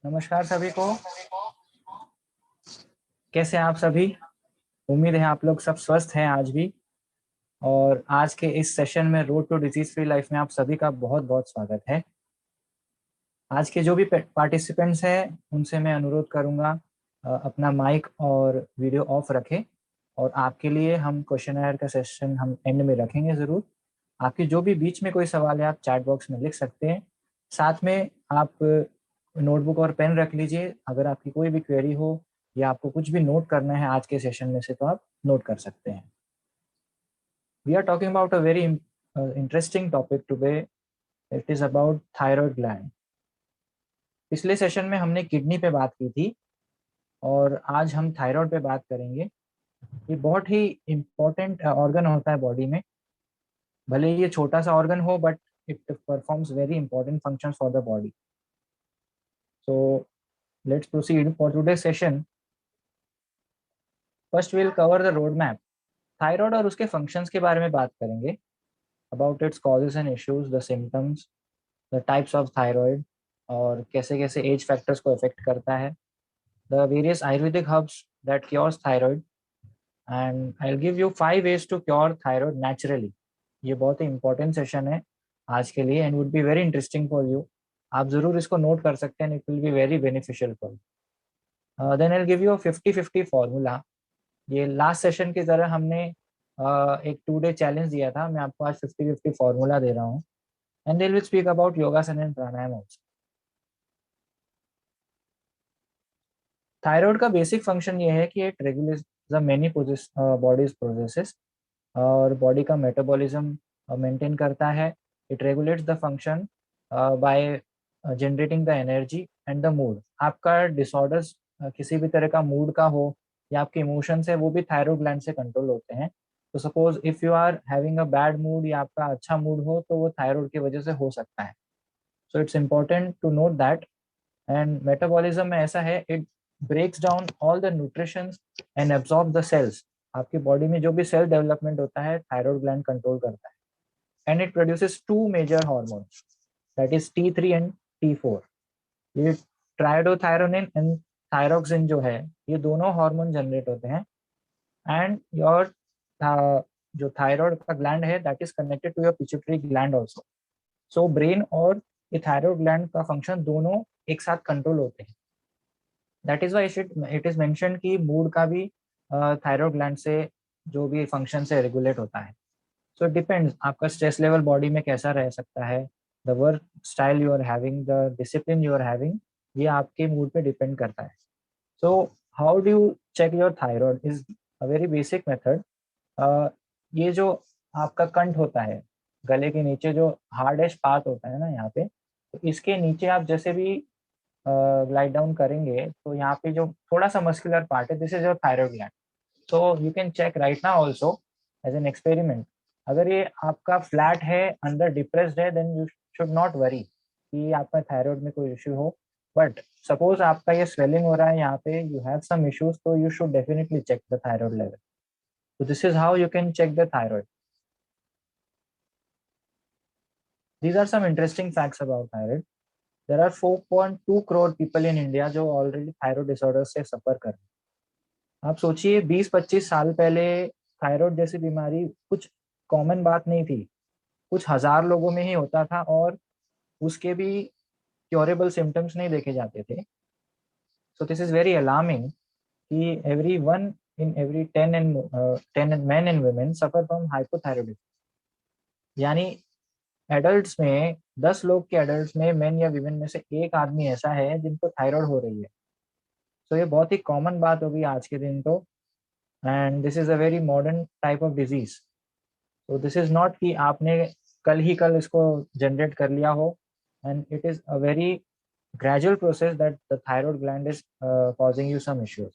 नमस्कार सभी को। कैसे हैं आप सभी? उम्मीद है आप लोग सब स्वस्थ हैं आज भी। और आज के इस सेशन में road to disease free life में आप सभी का बहुत बहुत स्वागत है। आज के जो भी पार्टिसिपेंट्स हैं उनसे मैं अनुरोध करूंगा अपना माइक और वीडियो ऑफ रखें। और आपके लिए हम क्वेश्चन आंसर का सेशन हम एंड में रखेंगे ज़रूर। आपकी जो भी बीच में कोई सवाल है आप चैट बॉक्स में लिख सकते हैं। साथ में आप नोटबुक और पेन रख लीजिए। अगर आपकी कोई भी क्वेरी हो या आपको कुछ भी नोट करना है आज के सेशन में से तो आप नोट कर सकते हैं। We are talking about a very interesting topic today. It is about thyroid gland. पिछले सेशन में हमने किडनी पे बात की थी और आज हम थायराइड पे बात करेंगे। ये बहुत ही इम्पोर्टेंट ऑर्गन होता है बॉडी में। भले ही ये छोटा सा ऑर्गन हो but it performs very important functions for the body. So let's proceed for today session. First will cover the road map. Thyroid और उसके फंक्शंस के बारे में बात करेंगे। About its causes and issues, the symptoms, the types of thyroid और कैसे कैसे एज फैक्टर्स को अफेक्ट करता है, the various Ayurvedic herbs that cures thyroid, and I will give you 5 ways to cure thyroid naturally. ये बहुत ही इंपॉर्टेंट सेशन है आज के लिए and would be very interesting for you. आप जरूर इसको नोट कर सकते हैं। It will be very beneficial for you. Then I will give you 50-50 formula. ये लास्ट सेशन की तरह हमने एक 2 day चैलेंज दिया था। मैं आपको आज 50-50 फॉर्मूला दे रहा हूँ and they will speak about योगासन एंड प्राणायाम ऑल्सो। थायराइड का बेसिक फंक्शन ये है कि it regulates the many bodies processes और बॉडी का मेटाबॉलिज्म मेंटेन करता है। It regulates the function by generating the energy and the mood. आपका डिसऑर्डर्स किसी भी तरह का मूड का हो या आपके इमोशंस है वो भी थायराइड ग्लैंड से कंट्रोल होते हैं। तो suppose if you are having a bad mood या आपका अच्छा मूड हो तो वो थायराइड की वजह से हो सकता है। So it's important to note that. And metabolism में ऐसा है, it breaks down all the nutritions and absorb the cells. आपकी बॉडी में जो भी सेल डेवलपमेंट होता है थायराइड ग्लैंड कंट्रोल करता है। And it produces 2 major hormones, that is T3 and T4। ये ट्राइडोथायरोनिन एंड थायरोक्सिन जो है ये दोनों हार्मोन जनरेट होते हैं। एंड योर जो थायराइड का ग्लैंड है that is connected to your pituitary gland also. So brain और ये थायराइड ग्लैंड का फंक्शन दोनों एक साथ कंट्रोल होते हैं। That is why it is mention कि मूड का भी थायराइड ग्लैंड से जो भी फंक्शन से रेगुलेट होता है। सो इट डिपेंड्स आपका स्ट्रेस लेवल बॉडी में कैसा रह सकता है, the work style you are having, the discipline you are having, ये आपके मूड पे डिपेंड करता है। So how do you check your thyroid is a very basic method. ये जो आपका कंठ होता है, गले के नीचे जो हार्डेस्ट पार्ट होता है ना यहाँ पे, तो इसके नीचे आप जैसे भी ग्लाइड डाउन करेंगे तो यहाँ पे जो थोड़ा सा मस्कुलर पार्ट है this is your thyroid gland. So you can check right now also as an experiment. अगर ये आपका फ्लैट है, अंदर डिप्रेस्ड है, then you should not worry कि आपका थायराइड में कोई इश्यू हो। बट सपोज आपका ये स्वेलिंग हो रहा है यहाँ पे, यू हैव सम इश्यूज, तो you should definitely check the thyroid level. So this is how you can check the thyroid. These are some interesting facts about thyroid. There are 4.2 crore people in India जो already thyroid disorder से suffer कर रहे हैं। आप सोचिए 20-25 साल पहले thyroid जैसी बीमारी कुछ कॉमन बात नहीं थी। कुछ हजार लोगों में ही होता था और उसके भी क्योरेबल सिम्टम्स नहीं देखे जाते थे। So this is very alarming कि every one in every 10 men and women suffer from hypothyroidism। यानी एडल्ट्स में 10 लोग के एडल्ट्स में मेन या वीमेन में से एक आदमी ऐसा है जिनको थायराइड हो रही है। तो ये बहुत ही कॉमन बात होगी आज के दिन तो। And this is a very modern type of disease. तो दिस इज नॉट कि आपने कल ही कल इसको जनरेट कर लिया हो। And it is a very gradual process that the thyroid gland is causing you some issues.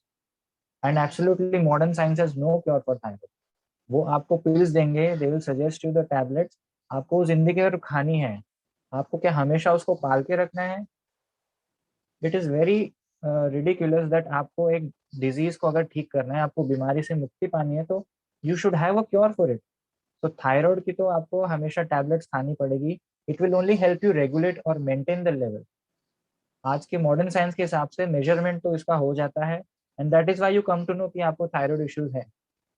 And absolutely modern science has no cure for thyroid। वो आपको पिल्स देंगे, they will suggest you the tablets. आपको जिंदगी भर खानी है, आपको क्या हमेशा उसको पाल के रखना है? It is very ridiculous that आपको एक डिजीज को अगर ठीक करना है, आपको बीमारी से मुक्ति पानी है तो you should have a cure for it. तो थायराइड की तो आपको हमेशा टैबलेट्स खानी पड़ेगी। It will only help you regulate और मेंटेन द लेवल। आज के मॉडर्न साइंस के हिसाब से मेजरमेंट तो इसका हो जाता है, and that is why you come to know कि आपको थायराइड इश्यूज है।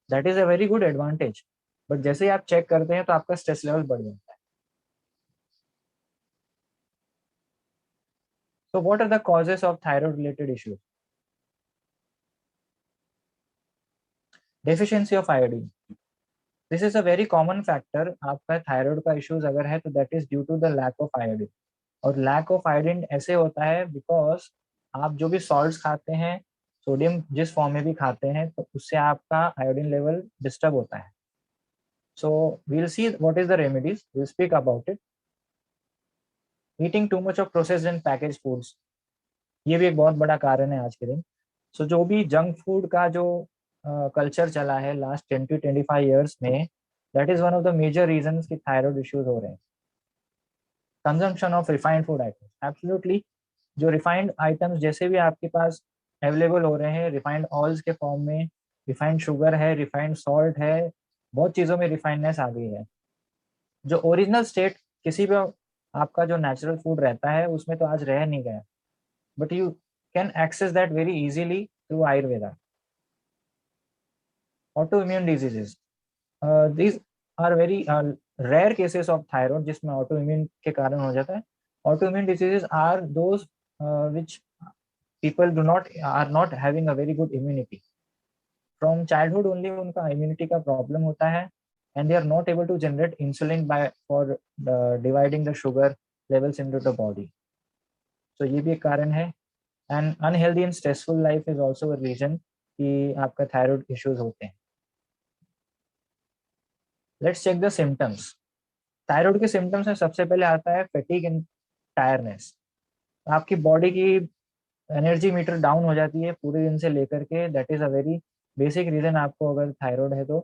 That is a very good advantage. But जैसे ही आप चेक करते हैं तो आपका स्ट्रेस लेवल बढ़ जाता है। So what are the causes of thyroid related issues? Deficiency of iodine. This is a very common factor। आपका थायराइड का इश्यूज अगर है तो that is due to the lack of iodine. और लैक ऑफ आयोडीन ऐसे होता है because आप जो भी सॉल्ट्स खाते हैं, सोडियम जिस फॉर्म में भी खाते हैं, तो उससे आपका आयोडीन लेवल डिस्टर्ब होता है। So we'll see what is the remedies, we'll speak about it. Eating too much of processed and package foods, ये भी एक बहुत बड़ा कारण है आज के दिन। सो जो भी जंक फूड का जो कल्चर चला है लास्ट 10 to 25 years में, that is one of the major reasons कि थायराइड इश्यूज हो रहे हैं। Consumption of refined food items, absolutely. जो रिफाइंड आइटम्स जैसे भी आपके पास अवेलेबल हो रहे हैं रिफाइंड ऑयल्स के फॉर्म में, रिफाइंड शुगर है, रिफाइंड सॉल्ट है, बहुत चीज़ों में रिफाइंडनेस आ गई है। जो ओरिजिनल स्टेट किसी भी आपका जो नेचुरल फूड रहता है उसमें तो आज रह नहीं गया। But you can access that very easily through Ayurveda. autoimmune diseases, these are very rare cases of thyroid जिसमें autoimmune के कारण हो जाता है। autoimmune diseases are those which people do not are not having a very good immunity from childhood only, उनका immunity का problem होता है and they are not able to generate insulin by for dividing the sugar levels into the body। so ये भी एक कारण है। and unhealthy and stressful life is also a reason कि आपका thyroid issues होते हैं। Let's check the symptoms. Thyroid के सिम्टम्स में सबसे पहले आता है फैटिग एंड टायरनेस। आपकी बॉडी की एनर्जी मीटर डाउन हो जाती है पूरे दिन से लेकर के। That is a very basic reason. आपको अगर थायराइड है तो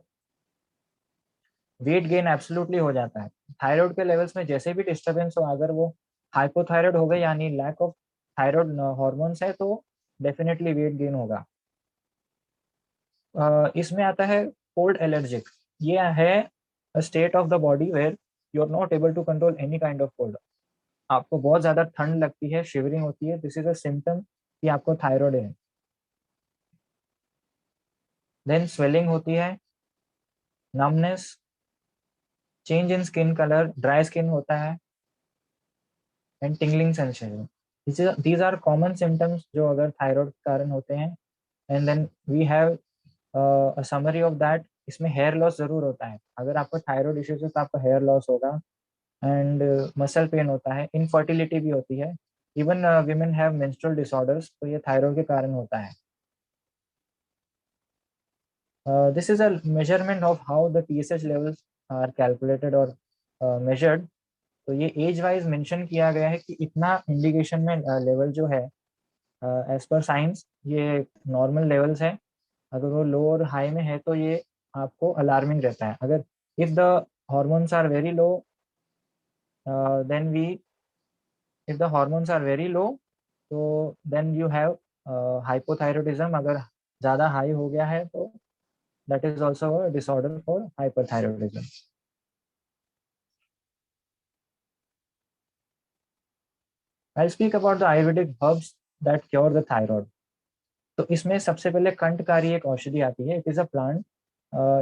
वेट गेन एब्सोल्युटली हो जाता है। थायराइड के लेवल्स में जैसे भी डिस्टर्बेंस हो, अगर वो हाइपोथायराइड हो गए यानी लैक ऑफ थायराइड हॉर्मोन्स है, तो डेफिनेटली वेट गेन होगा। इसमें आता है कोल्ड एलर्जिक। ये है a state of the body where you are not able to control any kind of cold। आपको बहुत ज्यादा ठंड लगती है, शिवरिंग होती है, दिस इज अ सिम्टम कि आपको थायराइड है। देन स्वेलिंग होती है, numbness, change in skin colour, dry skin होता है, and tingling sensation. These are common symptoms जो अगर थायराइड के कारण होते हैं। And then we have summary of that. इसमें हेयर लॉस जरूर होता है। अगर आपको थायराइड इश्यूज है तो आपका हेयर लॉस होगा, एंड मसल पेन होता है, इनफर्टिलिटी भी होती है। Even women have menstrual disorders, तो ये थायराइड के कारण होता है। This is a measurement of how the TSH levels are calculated और मेजर्ड। तो ये एज वाइज मेंशन किया गया है कि इतना इंडिकेशन में लेवल जो है एज पर साइंस ये नॉर्मल लेवल्स है। अगर वो लो और हाई में है तो ये आपको अलार्मिंग रहता है। अगर if the hormones are very low, then we if the hormones are very low, तो then you have hypothyroidism। अगर ज़्यादा हाई हो गया है तो that is also a disorder for hyperthyroidism। I'll speak about the Ayurvedic herbs that cure the thyroid। तो इसमें सबसे पहले कंठकारी एक औषधि आती है। It is a plant,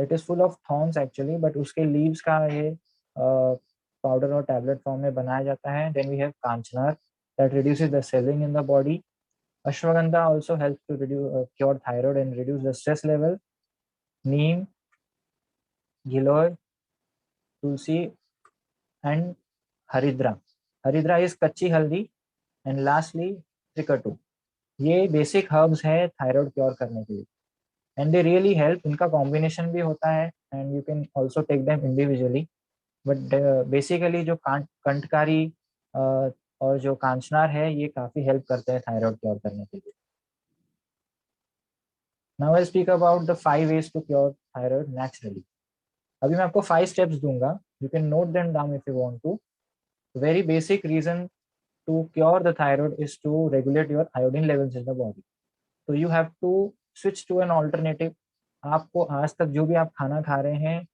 it is full of thorns actually, but उसके लीव्स का ये पाउडर और टैबलेट फॉर्म में बनाया जाता है। Then we have Kanchanar that reduces the swelling in the body. Ashwagandha also helps to reduce cure thyroid and reduce the stress level। Neem, Giloy, Tulsi, and Haridra। Haridra is कच्ची हल्दी। And lastly Trikatu. ये basic herbs है thyroid cure करने के लिए, and they really help. इनका combination भी होता है and you can also take them individually. But basically जो कंठकारी और जो कांचनार है ये काफ़ी हेल्प करते हैं थायराइड क्योर करने के लिए। Now I speak about the 5 ways to cure thyroid naturally. अभी मैं आपको 5 स्टेप्स दूंगा, you can note them down if you want to. Very basic reason to cure the thyroid is to regulate your iodine levels in the body. तो you have to switch to an alternative. आपको आज तक जो भी आप खाना खा रहे हैं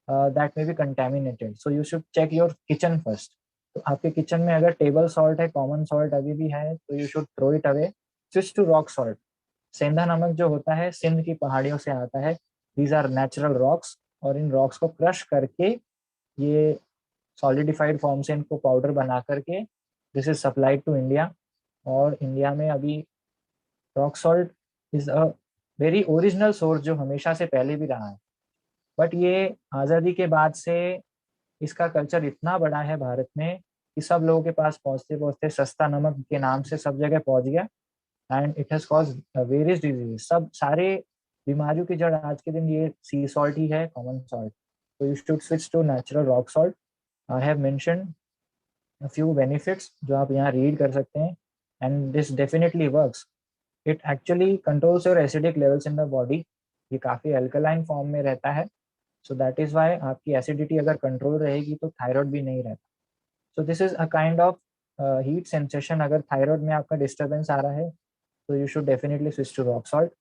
that may be contaminated, so you should check your kitchen first. तो आपके किचन में अगर टेबल सॉल्ट है, कॉमन सॉल्ट अभी भी है, तो you should throw it away, switch to rock salt. सेंधा नमक जो होता है सिंध की पहाड़ियों से आता है, दीज आर नेचुरल रॉक्स, और इन रॉक्स को क्रश करके ये सॉलिडिफाइड फॉर्म से इनको पाउडर बना करके this is supplied to India. और इंडिया में अभी rock salt is a very original source जो हमेशा से पहले भी रहा है। बट ये आज़ादी के बाद से इसका कल्चर इतना बड़ा है भारत में कि सब लोगों के पास पहुंचते पहुंचते सस्ता नमक के नाम से सब जगह पहुंच गया, and it has cause various disease. सब सारे बीमारियों की जड़ आज के दिन ये सी सॉल्ट ही है, कॉमन सॉल्ट। तो you should switch to natural rock salt. I have mention a few benefits जो आप यहाँ रीड कर सकते हैं, and this definitely works. It actually controls your acidic levels in the body. ये काफ़ी अल्कलाइन फॉर्म में रहता है, सो दैट इज वाई आपकी एसिडिटी अगर कंट्रोल रहेगी तो थायराइड भी नहीं रहता। So this is a kind of heat sensation. अगर थायराइड में आपका डिस्टर्बेंस आ रहा है तो you should definitely switch to rock salt.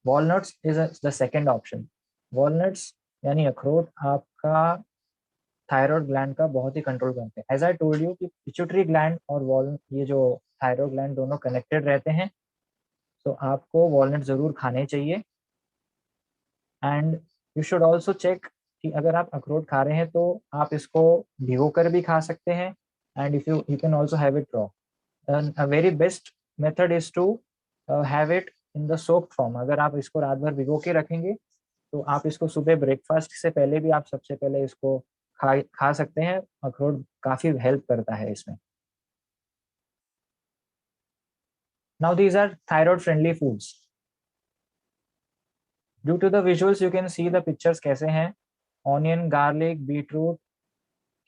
Walnuts is the second option. Walnuts यानी अखरोट आपका थायराइड ग्लैंड का बहुत ही कंट्रोल करते हैं। एज आई टोल्ड यू कि पिट्यूटरी ग्लैंड और वॉल ये जो थायराइड ग्लैंड दोनों कनेक्टेड रहते हैं, तो आपको वॉलनट जरूर खाने चाहिए। And you should also check कि अगर आप अखरोट खा रहे हैं तो आप इसको भिगो कर भी खा सकते हैं, and if you you can also have it raw. A very best method is to have it in the soup form. अगर आप इसको रात भर भिगो के रखेंगे तो आप इसको सुबह ब्रेकफास्ट से पहले भी आप सबसे पहले इसको खा सकते हैं। अखरोट काफी हेल्प करता है इसमें। Now these are thyroid friendly foods. Due to the visuals you can see the pictures कैसे हैं। Onion, garlic, beetroot,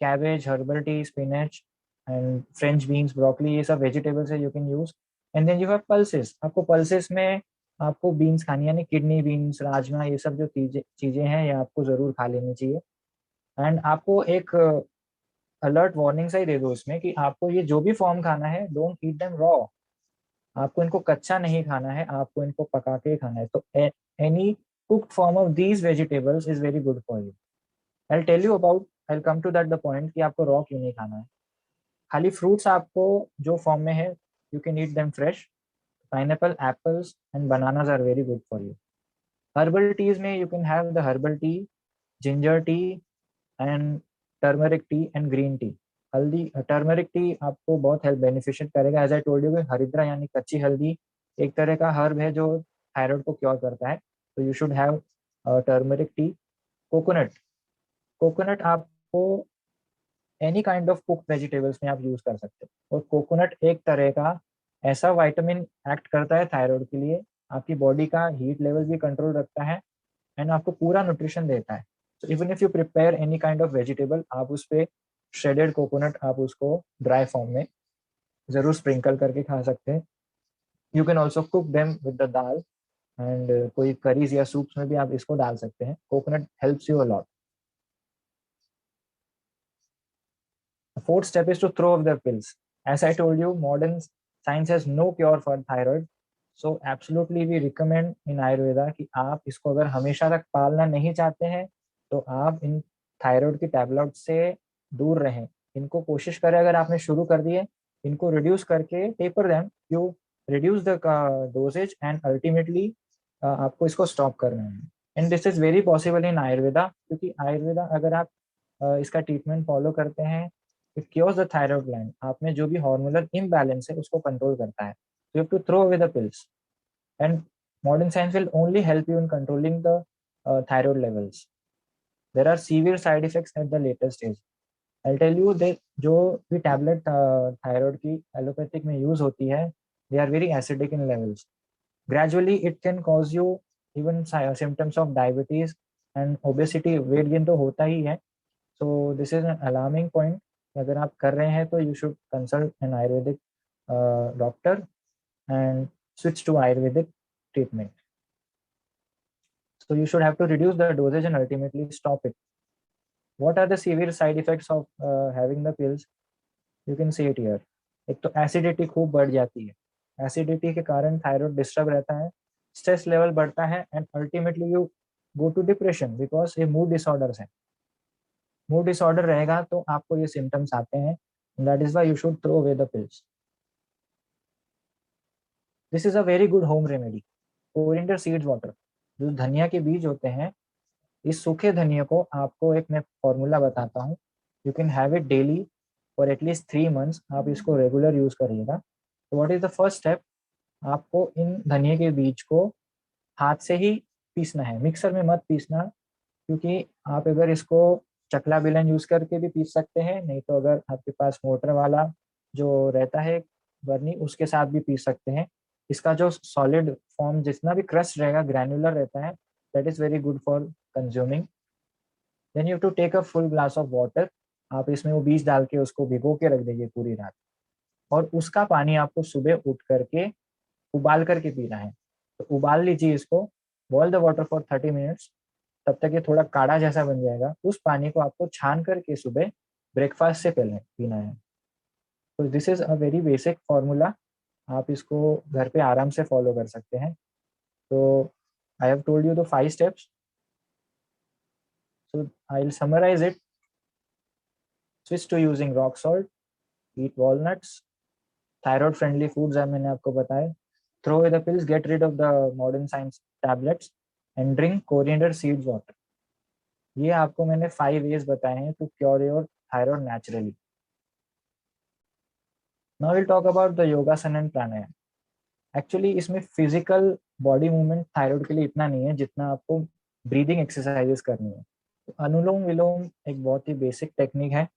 cabbage, herbal tea, spinach and French beans, broccoli, ये सब वेजिटेबल्स है you can use. And then you have pulses. आपको pulses में आपको beans खानी, यानी किडनी बीन्स, राजमा, ये सब जो चीजें चीजें हैं ये आपको जरूर खा लेनी चाहिए। एंड आपको एक अलर्ट वार्निंग सा ही दे दो इसमें कि आपको ये जो भी फॉर्म खाना है, डोंट ईट देम रॉ। आपको इनको कच्चा नहीं खाना है, आपको इनको पका के खाना है। तो any cooked form of these vegetables is very good for you. I tell you about, I come to that the point कि आपको रॉ क्यों नहीं खाना है। खाली फ्रूट्स आपको जो फॉर्म में है you can eat them fresh. Pineapple, apples and bananas are very good for you. Herbal teas में you can have the herbal tea, ginger tea and turmeric tea and green tea. हल्दी, turmeric tea आपको बहुत health beneficial करेगा। As I told you, हरिद्रा यानी कच्ची हल्दी एक तरह का हर्ब है जो थायराइड को क्योर करता है, तो you should have turmeric tea. Coconut, coconut आपको any kind of cook vegetables में आप यूज कर सकते हो। और कोकोनट एक तरह का ऐसा विटामिन एक्ट करता है थायराइड के लिए, आपकी बॉडी का हीट लेवल भी कंट्रोल रखता है एंड आपको पूरा न्यूट्रिशन देता है। तो even if you prepare any kind of vegetable, आप उस पे श्रेडेड कोकोनट आप उसको ड्राई फॉर्म में जरूर स्प्रिंकल करके खा सकते हैं। You can also cook them with the dal, and कोई करीज या सूप्स में भी आप इसको डाल सकते हैं। Coconut helps you a lot. The fourth step is to throw off the pills. As I told you, modern science has no cure for thyroid. So absolutely we recommend in Ayurveda कि आप इसको अगर हमेशा तक पालना नहीं चाहते हैं तो आप इन थायराइड की टैबलेट से दूर रहें। इनको कोशिश करें, अगर आपने शुरू कर दिए, इनको रिड्यूस करके taper them, you reduce the doses and ultimately आपको इसको स्टॉप करना है। And this is very possible in Ayurveda, क्योंकि आयुर्वेदा अगर आप इसका ट्रीटमेंट फॉलो करते हैं, it cures the thyroid gland. आप में जो भी हार्मोनल इम्बैलेंस है उसको कंट्रोल करता है। You have to throw away the pills, and modern science will only help you in controlling the thyroid levels. There are severe side effects at the latest stage. I tell you they, जो भी tablet thyroid की allopathic में use होती है, they are very acidic in levels. Gradually it can cause you even symptoms of diabetes and obesity. Weight gain तो होता ही है। सो this is an alarming point. अगर आप कर रहे हैं तो you should consult N Ayurvedic doctor and switch to Ayurvedic treatment. So you should have to reduce the dosage and ultimately stop it. What are the severe side effects of having the pills? You can see it here. एक तो acidity खूब बढ़ जाती है। Acidity के कारण thyroid disturb रहता है, स्ट्रेस लेवल बढ़ता है and ultimately you go to depression, because ये मूड डिसऑर्डर्स है। मूड डिसऑर्डर रहेगा तो आपको ये सिम्टम्स आते हैं। That is why you should throw away the pills. This is a very good home remedy. Coriander seeds water, जो धनिया के बीज होते हैं, इस सूखे धनिया को आपको एक मैं फॉर्मूला बताता हूँ. You can have it daily for at least 3 months. आप इसको रेगुलर यूज करिएगा. तो what is the first step? आपको इन धनिया के बीज को हाथ से ही पीसना है, मिक्सर में मत पीसना, क्योंकि आप अगर इसको चकला बेलन यूज करके भी पीस सकते हैं, नहीं तो अगर आपके पास मोटर वाला जो रहता है बर्नी, उसके साथ भी पीस सकते हैं. इसका जो सॉलिड फॉर्म, जितना भी क्रस्ट रहेगा, ग्रैनुलर रहता है, that is very good for consuming. Then you have to take a full glass of water. आप इसमें वो बीज डाल के उसको भिगो के रख दीजिए पूरी रात, और उसका पानी आपको सुबह उठ करके उबाल करके पीना है. तो उबाल लीजिए इसको, boil the water for 30 minutes. तब तक ये थोड़ा काढ़ा जैसा बन जाएगा. उस पानी को आपको छान करके सुबह ब्रेकफास्ट से पहले पीना है. तो this is a very basic formula. आप इसको घर पे आराम से फॉलो कर सकते हैं. तो I have told you the 5 steps. So I will summarise it. Switch to using rock salt, eat walnuts, thyroid friendly foods है मैंने आपको बताए. Throw away the pills, get rid of the modern science tablets, and drink coriander seeds water. ये आपको मैंने 5 ways बताए हैं to cure your thyroid naturally. Now will talk about the yogasana and pranayama. Actually इसमें फिजिकल बॉडी मूवमेंट थायराइड के लिए इतना नहीं है जितना आपको ब्रीदिंग एक्सरसाइजेस करनी है. तो अनुलोम विलोम एक बहुत ही बेसिक टेक्निक है,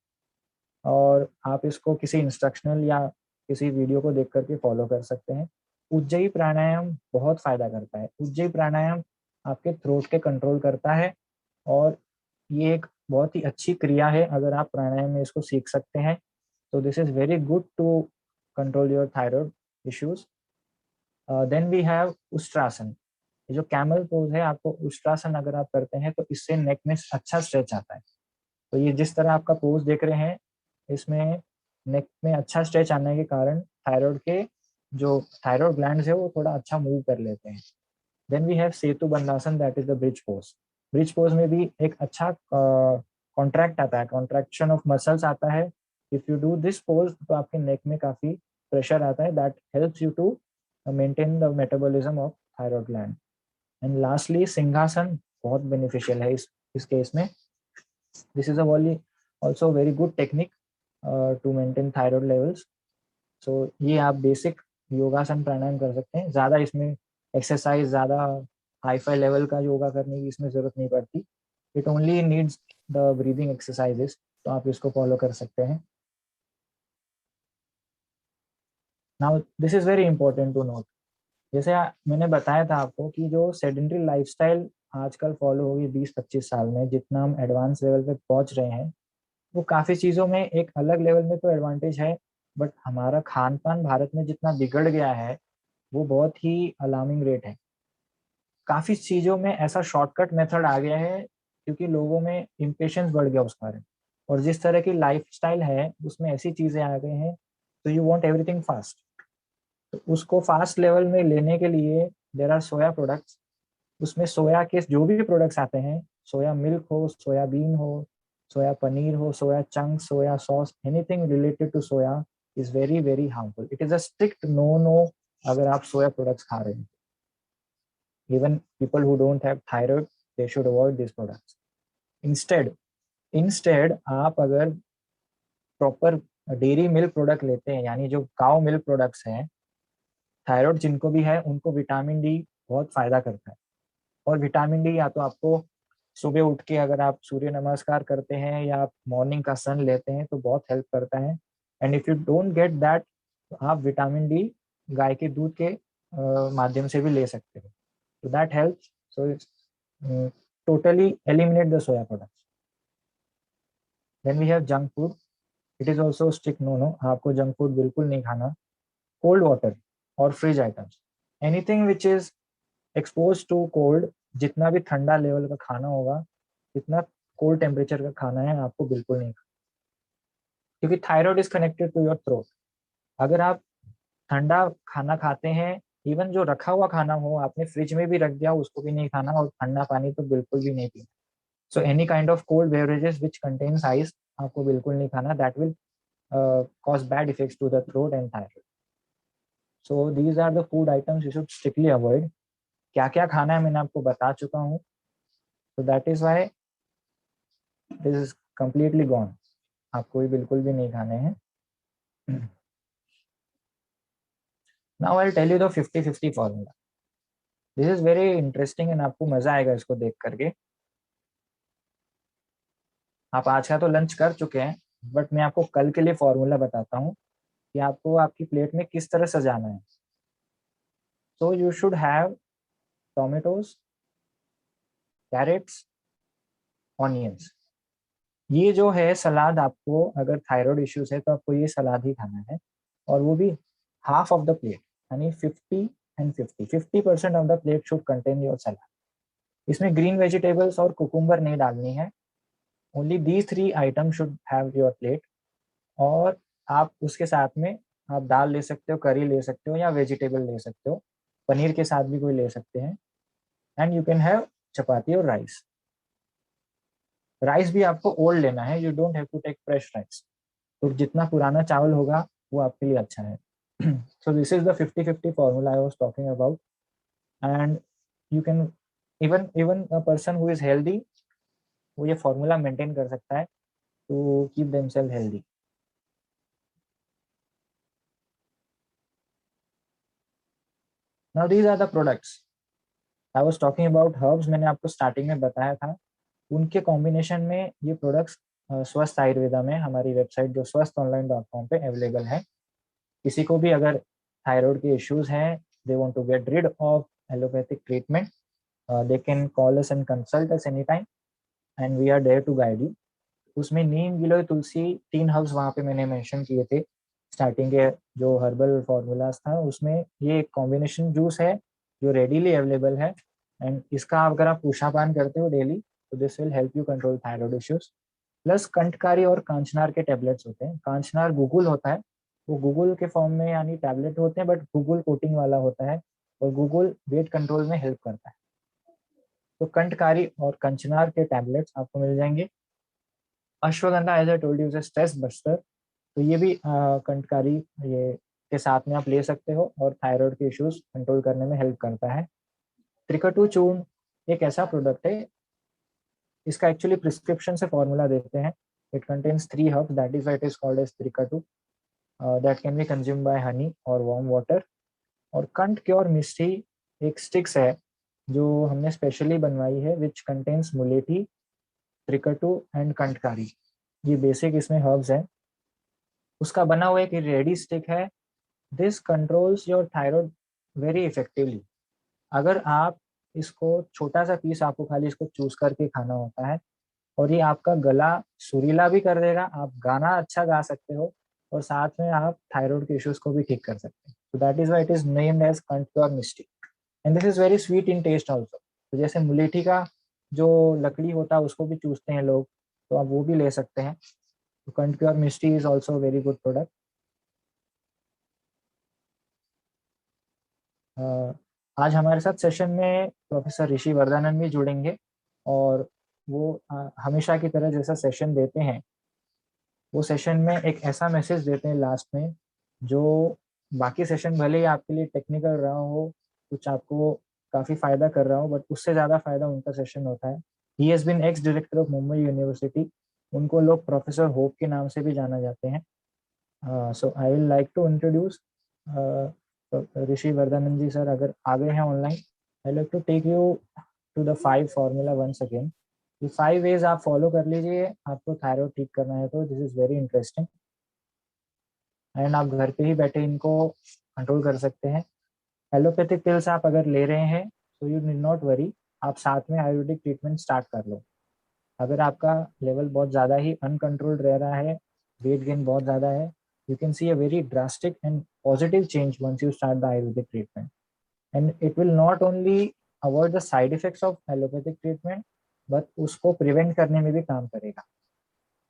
और आप इसको किसी इंस्ट्रक्शनल या किसी वीडियो को देख करके फॉलो कर सकते हैं. उज्जयी प्राणायाम बहुत फायदा करता है. उज्जयी प्राणायाम आपके थ्रोट के कंट्रोल करता है, और ये एक बहुत ही अच्छी क्रिया है. अगर आप प्राणायाम में इसको सीख सकते हैं तो this is very good to control your thyroid issues. Then we have Ushtrasana. ये जो कैमल पोज है, आपको उष्ट्रासन अगर आप करते हैं तो इससे नेक में अच्छा स्ट्रेच आता है. तो ये जिस तरह आपका पोज देख रहे हैं, इसमें नेक में अच्छा स्ट्रेच आने के कारण थायराइड के जो थायराइड ग्लैंड्स है वो थोड़ा अच्छा मूव कर लेते हैं. Then we have Setu Bandhasana, that is the bridge pose. Bridge pose में भी एक अच्छा कॉन्ट्रैक्ट आता है, कॉन्ट्रैक्शन ऑफ मसल्स आता है. If you do this pose तो आपके नेक में काफी प्रेशर आता है. That helps you to maintain the metabolism of thyroid gland. And lastly Simhasana बहुत बेनिफिशियल है इस केस में. This is a also very good technique to maintain thyroid levels. So ये आप बेसिक योगासन प्राणायाम कर सकते हैं. ज़्यादा इसमें एक्सरसाइज, ज़्यादा हाई फाई लेवल का योगा करने की इसमें ज़रूरत नहीं पड़ती. It only needs the breathing exercises. तो आप इसको फॉलो कर सकते हैं. Now this is very important to note. जैसे मैंने बताया था आपको कि जो सेडेंट्री लाइफस्टाइल आजकल फॉलो होगी 20-25 साल में, जितना हम एडवांस लेवल पे पहुंच रहे हैं, वो काफ़ी चीज़ों में एक अलग लेवल में तो एडवांटेज है, बट हमारा खान पान भारत में जितना बिगड़ गया है वो बहुत ही अलार्मिंग रेट है. काफ़ी चीज़ों में ऐसा शॉर्टकट मेथड आ गया है, क्योंकि लोगों में इम्पेशंस बढ़ गया उस कारण. और जिस तरह की लाइफस्टाइल है उसमें ऐसी चीज़ें आ गई हैं, तो यू वांट एवरीथिंग फास्ट. तो उसको फास्ट लेवल में लेने के लिए देर आर सोया प्रोडक्ट्स. उसमें सोया के जो भी प्रोडक्ट्स आते हैं, सोया मिल्क हो, सोयाबीन हो, सोया पनीर हो, soya chunk, soya sauce, anything related to soya is very very harmful. It is a strict no no अगर आप सोया प्रोडक्ट्स खा रहे हैं. Even people who don't have thyroid, they should avoid this products. Instead instead आप अगर proper dairy milk product लेते हैं, यानी जो काउ मिल्क प्रोडक्ट्स हैं, थायराइड जिनको भी है उनको विटामिन डी बहुत फायदा करता है. और विटामिन डी या तो आपको सुबह उठ के अगर आप सूर्य नमस्कार करते हैं या आप मॉर्निंग का सन लेते हैं तो बहुत हेल्प करता है. And if you don't get that, तो आप विटामिन डी गाय के दूध के माध्यम से भी ले सकते हैं. तो that helps. So totally eliminate the soya products. Then we have junk food. It is also strict no no. आपको जंक फूड बिल्कुल नहीं खाना. कोल्ड वाटर और fridge items, anything which is expose to cold, जितना भी ठंडा level का खाना होगा, जितना कोल्ड टेम्परेचर का खाना है, आपको बिल्कुल नहीं खाना. क्योंकि thyroid is connected to your throat. अगर आप ठंडा खाना खाते हैं, इवन जो रखा हुआ खाना हो, आपने फ्रिज में भी रख दिया, उसको भी नहीं खाना. और ठंडा पानी तो बिल्कुल भी नहीं पीना. So any kind of cold beverages which contains ice आपको बिल्कुल नहीं खाना. That will cause bad effects to the throat and thyroid. So these are the food items you should strictly avoid. क्या क्या खाना है मैंने आपको बता चुका हूँ. So that is why this is completely gone. आपको ये बिल्कुल भी नहीं खाने हैं. Now I'll tell you the 50-50 formula. This is very interesting and आपको मजा आएगा इसको देख करके. आप आज का तो लंच कर चुके हैं, बट मैं आपको कल के लिए फॉर्मूला बताता हूँ कि आपको आपकी प्लेट में किस तरह सजाना है. So you should have tomatoes, carrots, onions. ये जो है सलाद, आपको अगर थायराइड इश्यूज है तो आपको ये सलाद ही खाना है, और वो भी हाफ ऑफ द प्लेट, यानी 50 and 50% of the plate should contain your salad. इसमें ग्रीन वेजिटेबल्स और कुकुम्बर नहीं डालनी है. Only these 3 item should have your plate. और आप उसके साथ में आप दाल ले सकते हो, करी ले सकते हो, या वेजिटेबल ले सकते हो. पनीर के साथ भी कोई ले सकते हैं. And you can have chapati और राइस. राइस भी आपको ओल्ड लेना है, you don't have to take fresh rice. तो जितना पुराना चावल होगा वो आपके लिए अच्छा है. So this is the 50-50 formula I was talking about, and you can even a person who is healthy, वो ये formula maintain कर सकता है to keep themselves healthy. Now these are the products I was talking about. herbs मैंने आपको starting में बताया था. उनके कॉम्बिनेशन में ये प्रोडक्ट्स स्वस्थ आयुर्वेदा में हमारी वेबसाइट जो swasthonline.com पे अवेलेबल है. किसी को भी अगर थायराइड के इश्यूज हैं, they want to get rid of allopathic treatment, they can call us and consult us any time, and we are there to guide you. उसमें नीम, गिलोय, तुलसी, 3 हर्ब्स वहाँ पे मैंने मेंशन किए थे स्टार्टिंग के जो हर्बल फॉर्मूलाज था. उसमें ये एक कॉम्बिनेशन जूस है जो रेडीली अवेलेबल है, एंड इसका अगर आप उषापान करते हो डेली तो this will help you control thyroid issues. Plus कंठकारी और कांचनार के टैबलेट्स होते हैं. कांचनार गुगुल होता है, वो गुगुल के फॉर्म में यानी टैबलेट होते हैं, बट गुगुल कोटिंग वाला होता है, और गुगुल वेट कंट्रोल में हेल्प करता है. तो कंठकारी और कंचनार के टैबलेट्स आपको मिल जाएंगे. Ashwagandha, as I told you, is stress buster. तो ये भी कंठकारी ये के साथ में आप ले सकते हो, और थायराइड के इश्यूज कंट्रोल करने में हेल्प करता है. त्रिकटु चूर्ण एक ऐसा प्रोडक्ट है, इसका एक्चुअली प्रिस्क्रिप्शन से फॉर्मूला देते हैं. It contains 3 herbs, that is why it is called as Trikatu. That can be consumed by honey और वार्म वाटर. और कंठ क्योर मिस्टी एक स्टिक्स है जो हमने स्पेशली बनवाई है, विच कंटेन्स मुलेठी, त्रिकटु एंड कंठकारी. ये बेसिक इसमें हर्ब्स हैं. उसका बना हुआ एक रेडी स्टिक है. This controls your thyroid very effectively. अगर आप इसको छोटा सा पीस, आपको खाली इसको चूज करके खाना होता है, और ये आपका गला सुरीला भी कर देगा. आप गाना अच्छा गा सकते हो, और साथ में आप थायराइड के इश्यूज को भी ठीक कर सकते हैं. तो that is why it is named as Kanth cure Mishti. And this is very sweet in taste also. तो जैसे मुलेठी का जो लकड़ी होता है उसको भी चूसते हैं लोग, तो आप वो भी ले सकते हैं. तो Kanth cure misty is also very good product. आज हमारे साथ सेशन में प्रोफेसर ऋषि वर्धानन भी जुड़ेंगे, और वो हमेशा की तरह जैसा सेशन देते हैं, वो सेशन में एक ऐसा मैसेज देते हैं लास्ट में, जो बाकी सेशन भले ही आपके लिए टेक्निकल रहा हो, कुछ आपको काफ़ी फायदा कर रहा हो, बट उससे ज़्यादा फायदा उनका सेशन होता है. He has been ex director of Mumbai University. उनको लोग प्रोफेसर होप के नाम से भी जाना जाते हैं. So I will like to introduce Rishi Vardhanan ji sir. अगर आ गए हैं online, I like to take you to the 5 formula once again. ये 5 वेज आप फॉलो कर लीजिए, आपको थायराइड ठीक करना है तो. This is very interesting, and आप घर पे ही बैठे इनको कंट्रोल कर सकते हैं. एलोपैथिक पिल्स आप अगर ले रहे हैं तो यू नीड नॉट वरी, आप साथ में आयुर्वेदिक ट्रीटमेंट स्टार्ट कर लो. अगर आपका लेवल बहुत ज़्यादा ही अनकंट्रोल्ड रह रहा है, वेट गेन बहुत ज़्यादा है, you can see a very drastic and positive change once you start the Ayurvedic treatment. And it will not only avoid the side effects of allopathic treatment, but उसको prevent करने में भी काम करेगा.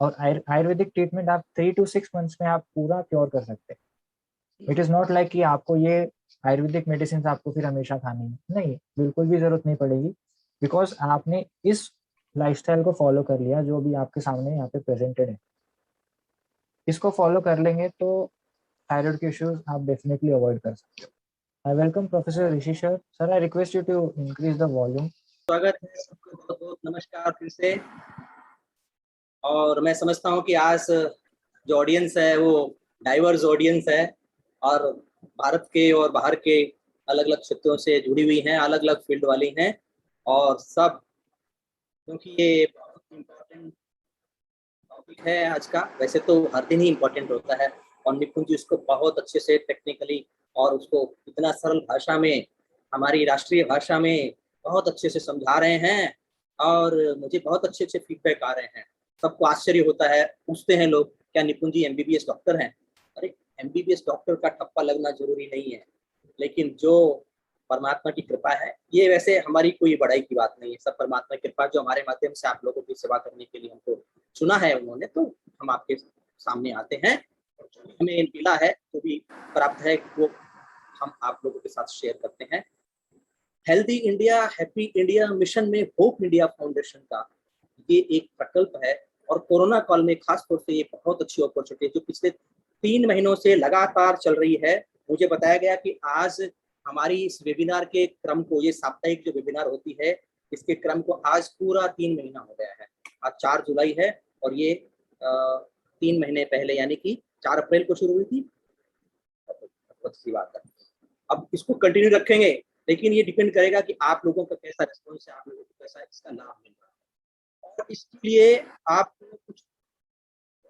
और आयुर्वेदिक ट्रीटमेंट आप 3 to 6 मंथ्स में आप पूरा क्योर कर सकते हैं. इट इज नॉट लाइक कि आपको ये आयुर्वेदिक मेडिसिन आपको फिर हमेशा खानी है, नहीं, बिल्कुल भी जरूरत नहीं पड़ेगी, बिकॉज आपने इस लाइफस्टाइल को फॉलो कर लिया जो भी आपके सामने यहाँ पे प्रेजेंटेड है. इसको फॉलो कर लेंगे तो थायराइड के इश्यूज आप डेफिनेटली अवॉइड कर सकते हो। I welcome professor Rishi sir. Sir, I request you to increase the volume. स्वागत है सबको, बहुत बहुत नमस्कार फिर से। और मैं समझता हूँ कि आज जो ऑडियंस है वो डाइवर्स ऑडियंस है और भारत के और बाहर के अलग अलग क्षेत्रों से जुड़ी हुई हैं, अलग अलग फील्ड वाली हैं और सब, क्योंकि ये बहुत इम्पोर्टेंट टॉपिक है आज का। वैसे तो हर दिन ही इम्पोर्टेंट होता है और निपुण जी उसको बहुत अच्छे से टेक्निकली और उसको इतना सरल भाषा में, हमारी राष्ट्रीय भाषा में बहुत अच्छे से समझा रहे हैं और मुझे बहुत अच्छे अच्छे फीडबैक आ रहे हैं। सबको आश्चर्य होता है, पूछते हैं लोग क्या निपुण जी एमबीबीएस डॉक्टर हैं? अरे एमबीबीएस डॉक्टर का ठप्पा लगना जरूरी नहीं है, लेकिन जो परमात्मा की कृपा है, ये वैसे हमारी कोई बड़ाई की बात नहीं है, सब परमात्मा की कृपा जो हमारे माध्यम से आप लोगों की सेवा करने के लिए हमको चुना है उन्होंने, तो हम आपके सामने आते हैं और जो भी हमें मिला है, जो भी प्राप्त है, वो हम आप लोगों के साथ शेयर करते हैं। Healthy India happy India mission में होप इंडिया फाउंडेशन का ये एक प्रकल्प है और कोरोना काल में खास तौर से ये बहुत अच्छी अपॉर्चुनिटी है जो पिछले 3 महीनों से लगातार चल रही है। मुझे बताया गया कि आज हमारी इस वेबिनार के क्रम को, ये साप्ताहिक जो वेबिनार होती है, इसके क्रम को आज पूरा 3 महीना हो गया है। आज 4 जुलाई है और ये 3 महीने पहले यानी कि 4 अप्रैल को शुरू हुई थी। बहुत अच्छी बात है। अब इसको कंटिन्यू रखेंगे, लेकिन ये डिपेंड करेगा कि आप लोगों का कैसा रिस्पॉन्स है, आप लोगों को कैसा इसका लाभ मिल रहा है और इसके लिए आपको कुछ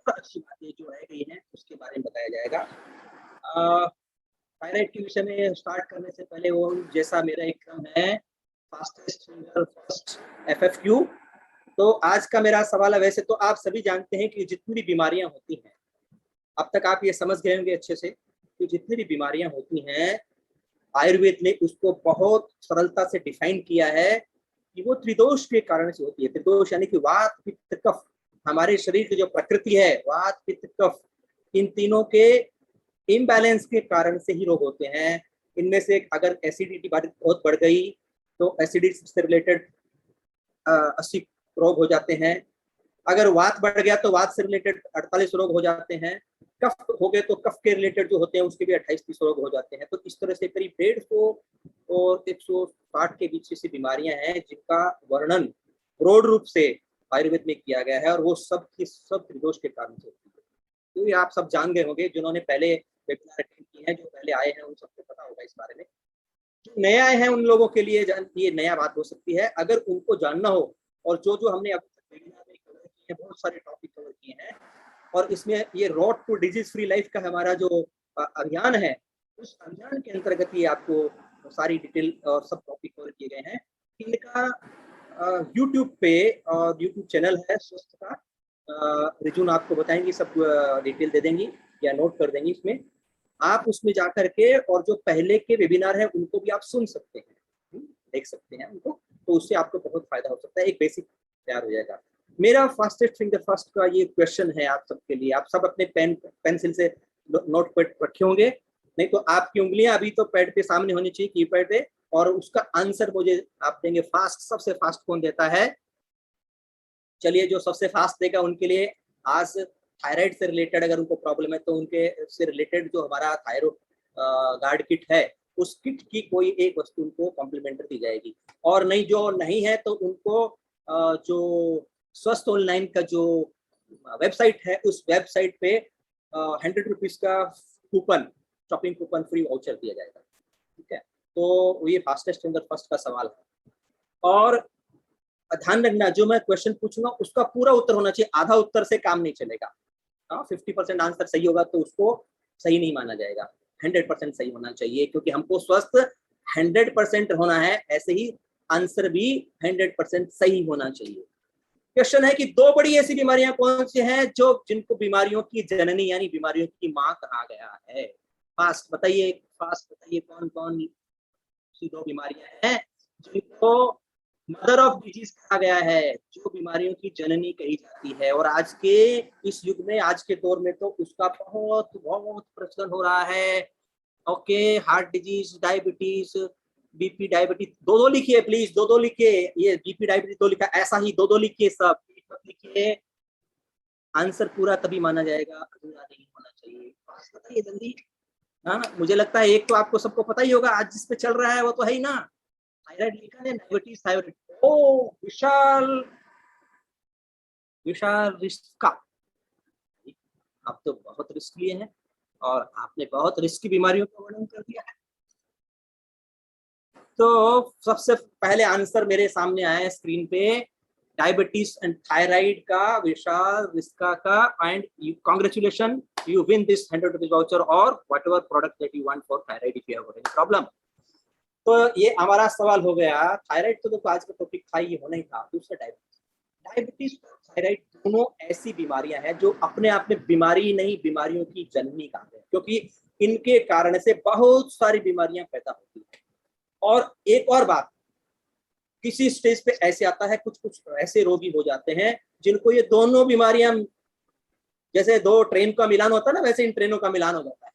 अच्छी बातें जो रह गई हैं उसके बारे में बताया जाएगा। थायराइड के विषय में स्टार्ट करने से पहले वो जैसा मेरा एक क्रम है, फास्टेस्ट फिंगर फर्स्ट FFQ। तो आज का मेरा सवाल है, वैसे तो आप सभी जानते हैं कि जितनी भी बीमारियां होती हैं, अब तक आप ये समझ गए होंगे अच्छे से कि जितनी भी बीमारियां होती हैं, आयुर्वेद ने उसको बहुत सरलता से डिफाइन किया है कि वो त्रिदोष के कारण से होती है। त्रिदोष यानी कि वात पित्त कफ। हमारे शरीर की जो प्रकृति है, वात पित्त कफ, इन तीनों के इम्बैलेंस के कारण से ही रोग होते हैं। इनमें से अगर एसिडिटी बहुत बढ़ गई तो एसिडिटी से रिलेटेड 80 रोग हो जाते हैं। अगर वात बढ़ गया तो वात से रिलेटेड 48 रोग हो जाते हैं। कफ हो गए तो कफ के रिलेटेड जो होते हैं उसके भी 28-30 रोग हो जाते हैं। तो इस तरह से करीब 150 और 160 के बीच ऐसी बीमारियां हैं जिनका वर्णन ब्रॉड रूप से आयुर्वेद में किया गया है और वो सब की सब त्रिदोष के कारण से होती है। तो ये आप सब जान गए होंगे, जिन्होंने पहले वेबिनार अटेंड किए हैं, जो पहले आए हैं, उन सबको पता होगा इस बारे में। जो नए आए हैं उन लोगों के लिए ये नया बात हो सकती है। अगर उनको जानना हो, और जो हमने अभी तक वेबिनार में कवर किए हैं, बहुत सारे टॉपिक कवर किए हैं और इसमें ये road to disease free life का हमारा जो अभियान है, उस अभियान के अंतर्गत ये आपको सारी डिटेल और सब टॉपिक कवर किए गए हैं। इनका यूट्यूब पे और यूट्यूब चैनल है स्वस्थ का, रिजून आपको बताएंगी, सब डिटेल दे देंगी या नोट कर देंगी। इसमें आप उसमें जाकर के और जो पहले के वेबिनार है उनको भी आप सुन सकते हैं, देख सकते हैं उनको, तो उससे आपको बहुत फायदा हो सकता है, एक बेसिक तैयार हो जाएगा। मेरा फास्टेस्ट फिंगर फर्स्ट का ये क्वेश्चन है आप सबके लिए। आप सब अपने पेंसिल से नोट पैड रखे होंगे, नहीं तो आपकी उंगलियां अभी तो पैड पे सामने होनी चाहिए, कीपैड पे, और उसका आंसर मुझे आप देंगे फास्ट। सबसे फास्ट कौन देता है? चलिए, जो सबसे फास्ट देगा उनके लिए आज थायराइड से रिलेटेड अगर उनको प्रॉब्लम है तो उनके से रिलेटेड जो हमारा थायराइड गार्ड किट है, उस किट की कोई एक वस्तु उनको कॉम्प्लीमेंट्री दी जाएगी। और नहीं, जो नहीं है तो उनको जो स्वस्थ ऑनलाइन का जो वेबसाइट है, उस वेबसाइट पे 100 रुपीज का coupon, shopping coupon, free voucher दिया जाएगा। ठीक है, तो ये फास्टेस्ट फिंगर फर्स्ट का सवाल है। और ध्यान रखना, जो मैं क्वेश्चन पूछूंगा उसका पूरा उत्तर होना चाहिए, आधा उत्तर से काम नहीं चलेगा। 50% आंसर सही होगा तो उसको सही नहीं माना जाएगा, 100% सही होना चाहिए, क्योंकि हमको स्वस्थ 100% होना है, ऐसे ही आंसर भी 100% सही होना चाहिए। क्वेश्चन है कि 2 बड़ी ऐसी बीमारियां कौन सी हैं जो जिनको बीमारियों की जननी यानी बीमारियों की मां कहा गया है? फास्ट बताइए, फास्ट बताइए, कौन कौन सी 2 बीमारियां हैं जिनको मदर ऑफ डिजीज कहा गया है, जो बीमारियों की जननी कही जाती है? और आज के इस युग में, आज के दौर में तो उसका बहुत बहुत प्रचलन हो रहा है। Okay, heart disease, diabetes, BP diabetes, 2-2 लिखिए प्लीज, 2-2 लिखिए। ये बीपी डायबिटीज 2 लिखा, ऐसा ही 2-2 लिखिए, सब लिखिए। आंसर पूरा तभी माना जाएगा, अधूरा नहीं होना चाहिए। पास बताइए जल्दी। हाँ, मुझे लगता है एक तो आपको सबको पता ही होगा, आज जिस पे चल रहा है वो तो है ही ना, थायराइड लिखा है, डायबिटीज थायराइड। ओ विशाल, विशाल रिस्क का, आप तो बहुत रिस्क लिए हैं और आपने बहुत रिस्क की बीमारियों का वर्णन कर दिया है। तो सबसे पहले आंसर मेरे सामने आया है स्क्रीन पे, डायबिटीज एंड थायराइड का, विशाल रिस्का का, and congratulation, you win this 100 rupees voucher और whatever product that you want for thyroid if you have any problem. तो ये हमारा सवाल हो गया। थायराइड तो देखो आज का टॉपिक था, ये होना ही था। दूसरा डायबिटीज, डायबिटीज और थायराइड दोनों ऐसी बीमारियां हैं जो अपने आप में बीमारी नहीं, बीमारियों की जननी कहते हैं, क्योंकि इनके कारण से बहुत सारी बीमारियां पैदा होती हैं। और एक और बात, किसी स्टेज पे ऐसे आता है, कुछ कुछ ऐसे रोगी हो जाते हैं जिनको ये दोनों बीमारियां, जैसे दो ट्रेन का मिलान होता है ना, वैसे इन ट्रेनों का मिलान हो जाता है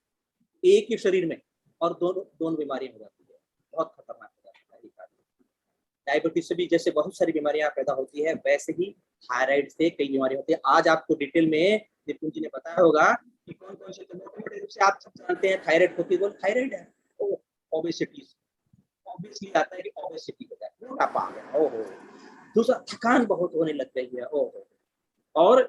एक ही शरीर में, और दोनों दोनों बीमारियां हो जाती है। बहुत खतरनाक हो जाता है। डायबिटीज से भी जैसे बहुत सारी बीमारियां पैदा होती है, वैसे ही थायराइड से कई बीमारियां होती है। आज आपको डिटेल में निपुण जी ने बताया होगा कि कौन कौन से रूप से आप सब जानते हैं थायराइड होती है। थायराइड है, ओबेसिटी, ऑब्वियसली आता है कि ओबेसिटी हो जाए, मोटापा आ गया, ओहो। दूसरा, थकान बहुत होने लग गई है, ओहो। और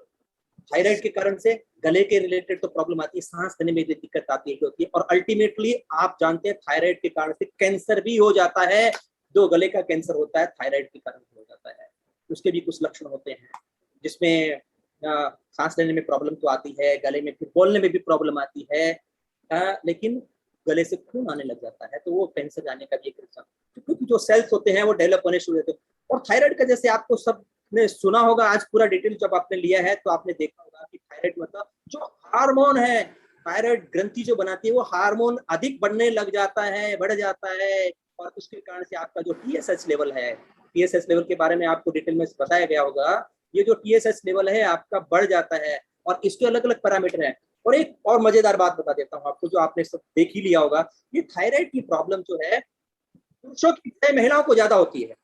थायराइड के कारण से गले के रिलेटेड तो प्रॉब्लम आती है, सांस लेने में दिक्कत आती है, होती है। और अल्टीमेटली आप जानते हैं थायराइड के कारण से कैंसर भी हो जाता है। जो गले का कैंसर होता है थायराइड के कारण हो जाता है। उसके भी कुछ लक्षण होते हैं, जिसमें सांस लेने में प्रॉब्लम तो आती है, गले में, फिर बोलने में भी प्रॉब्लम आती है, लेकिन गले से खून आने लग जाता है, तो वो कैंसर जाने का भी एक रीजन, क्योंकि जो सेल्स होते हैं वो डेवलप होने शुरू होते हैं। और थायराइड का जैसे आपको सब ने सुना होगा, आज पूरा डिटेल जब आपने लिया है तो आपने देखा होगा कि थायराइड मतलब जो हार्मोन है, थायराइड ग्रंथि जो बनाती है वो हार्मोन अधिक बढ़ने लग जाता है, बढ़ जाता है, और उसके कारण से आपका जो टीएसएच लेवल है, टीएसएच लेवल के बारे में आपको डिटेल में बताया गया होगा। ये जो टीएसएच लेवल है आपका बढ़ जाता है, और इसके अलग अलग पैरामीटर हैं। और एक और मजेदार बात बता देता हूँ आपको, जो आपने सब देख ही लिया होगा, ये थायराइड की प्रॉब्लम जो है पुरुषों की बजाय महिलाओं को ज्यादा होती है।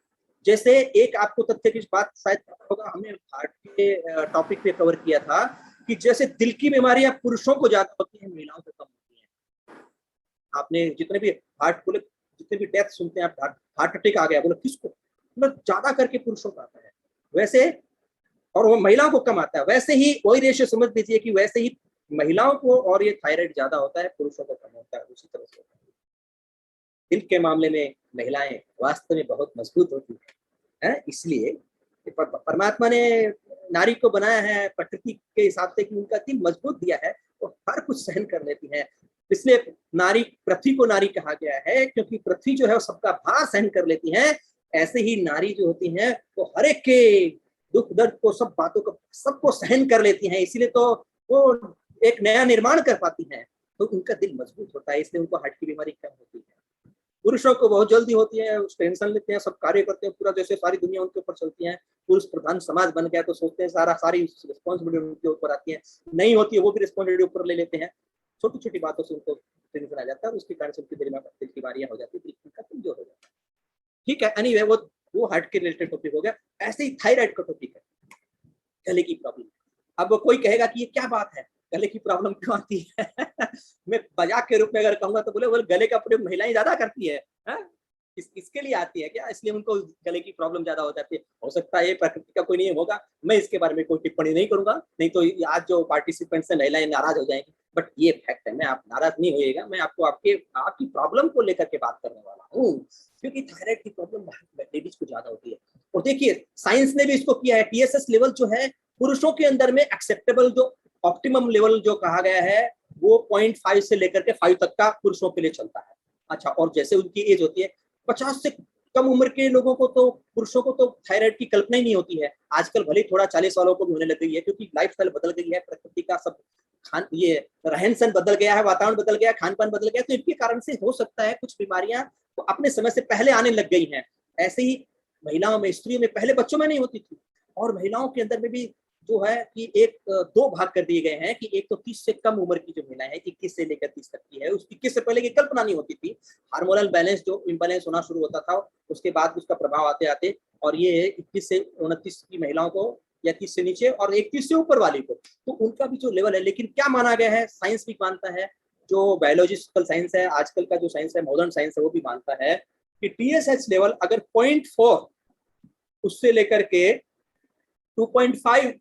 जैसे एक आपको तथ्य की बात शायद पता होगा, हमने हार्ट के टॉपिक पे कवर किया था कि जैसे दिल की बीमारियां पुरुषों को ज्यादा होती है, महिलाओं को कम होती है। आपने जितने भी हार्ट बोले, जितने भी डेथ सुनते हैं आप, हार्ट अटैक आ गया, बोले किसको, मतलब ज्यादा करके पुरुषों को आता है वैसे, और वो महिलाओं को कम आता है। वैसे ही वही रेशियो समझ लीजिए कि वैसे ही महिलाओं को और ये थायराइड ज्यादा होता है, पुरुषों को कम होता है, उसी तरह से होता है। दिल के मामले में महिलाएं वास्तव में बहुत मजबूत होती है, इसलिए परमात्मा ने नारी को बनाया है प्रकृति के हिसाब से कि उनका दिल मजबूत दिया है, वो हर कुछ सहन कर लेती है। इसलिए नारी, पृथ्वी को नारी कहा गया है, क्योंकि पृथ्वी जो है वो सबका भार सहन कर लेती है। ऐसे ही नारी जो होती है वो हर एक के दुख दर्द को, सब बातों को, सबको सहन कर लेती हैं, इसीलिए तो वो एक नया निर्माण कर पाती हैं। तो उनका दिल मजबूत होता है, इसलिए उनको हार्ट की बीमारी कम होती है। पुरुषों को बहुत जल्दी होती है, उस टेंशन लेते हैं, सब कार्य करते हैं, पूरा जैसे सारी दुनिया उनके ऊपर चलती है। पुरुष प्रधान समाज बन गया तो सोचते हैं सारी रिस्पॉन्सिबिलिटी उनके ऊपर आती है, नहीं होती है वो भी रिस्पॉन्सिबिलिटी ऊपर ले लेते हैं। छोटी छोटी बातों से उनको टेंशन आ जाता है, उसके कारण से उनकी दिल की बीमारियां हो जाती है, उनका कमजोर हो जाता है। ठीक है, एनीवे वो हार्ट के रिलेटेड टॉपिक हो गया। ऐसे ही थायराइड का टॉपिक है, गले की प्रॉब्लम। अब कोई कहेगा कि ये क्या बात है, गले की प्रॉब्लम क्यों आती है? मैं मजाक के रूप में अगर कहूंगा तो बोले गले का प्रयोग महिलाएं ज्यादा करती है, इसके लिए आती है क्या, इसलिए उनको गले की प्रॉब्लम ज्यादा हो जाती है। हो सकता है ये प्रकृति का कोई नियम होगा, मैं इसके बारे में कोई टिप्पणी नहीं करूंगा, नहीं तो आज जो पार्टिसिपेंट्स है महिलाएं नाराज हो जाएंगी। बट ये फैक्ट है, मैं आप नाराज नहीं होइएगा, मैं आपको आपकी प्रॉब्लम को लेकर के बात करने वाला हूँ, क्योंकि थायराइड की प्रॉब्लम लेडीज को ज्यादा होती है। और देखिए साइंस ने भी इसको किया है, टीएसएच लेवल जो है पुरुषों के अंदर में एक्सेप्टेबल, जो ऑप्टिमम लेवल जो कहा गया है वो 0.5 से लेकर के 5 तक का पुरुषों के लिए चलता है। अच्छा, और जैसे उनकी एज होती है 50 से कम उम्र के लोगों को, तो पुरुषों को तो थायराइड की कल्पना ही नहीं होती है। आजकल भले थोड़ा 40 वालों को भी होने लग गई है, क्योंकि लाइफस्टाइल बदल गई है, प्रकृति का सब खान, ये रहन सहन बदल गया है, वातावरण बदल गया है, खान पान बदल गया है, तो इनके कारण से हो सकता है कुछ बीमारियां तो अपने समय से पहले आने लग गई हैं। ऐसे ही महिलाओं में, स्त्रियों में पहले बच्चों में नहीं होती थी, और महिलाओं के अंदर में भी जो है कि एक दो भाग कर दिए गए हैं कि एक तो 30 से कम उम्र की जो महिलाएं हैं, 21 से लेकर 30 तक की है, उस 21 से पहले की कल्पना नहीं होती थी। हार्मोनल बैलेंस जो इम्बैलेंस होना शुरू होता था, उसके बाद उसका प्रभाव आते आते, और ये 21 से 29 की महिलाओं को या 30 से नीचे, और 31 से ऊपर वाली को, तो उनका भी जो लेवल है। लेकिन क्या माना गया है, साइंस भी मानता है, जो बायोलॉजिकल साइंस है, आजकल का जो साइंस है, मॉडर्न साइंस है, वो भी मानता है कि TSH लेवल अगर 0.4 उससे लेकर के 2.5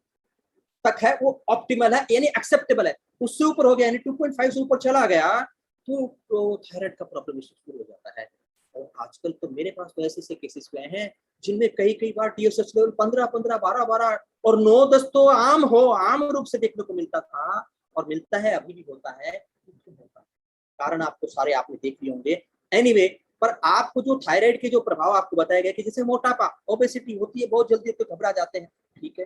तक है, वो ऑप्टिमल है, यानी एक्सेप्टेबल है। उससे ऊपर हो गया, यानी 2.5 से ऊपर चला गया, तो थायराइड का प्रॉब्लम शुरू हो जाता है। और आजकल तो मेरे पास तो ऐसे केसेस हुए हैं जिनमें कई बार TSH लेवल 15, 12 और 9-10 तो आम रूप से देखने को मिलता था, और मिलता है, अभी भी होता है। कारण आपको सारे आपने देख लिए होंगे। एनीवे, पर आपको जो थायराइड के जो प्रभाव आपको बताया गया कि जैसे मोटापा, ओबेसिटी होती है बहुत जल्दी, तो घबरा जाते हैं, ठीक है।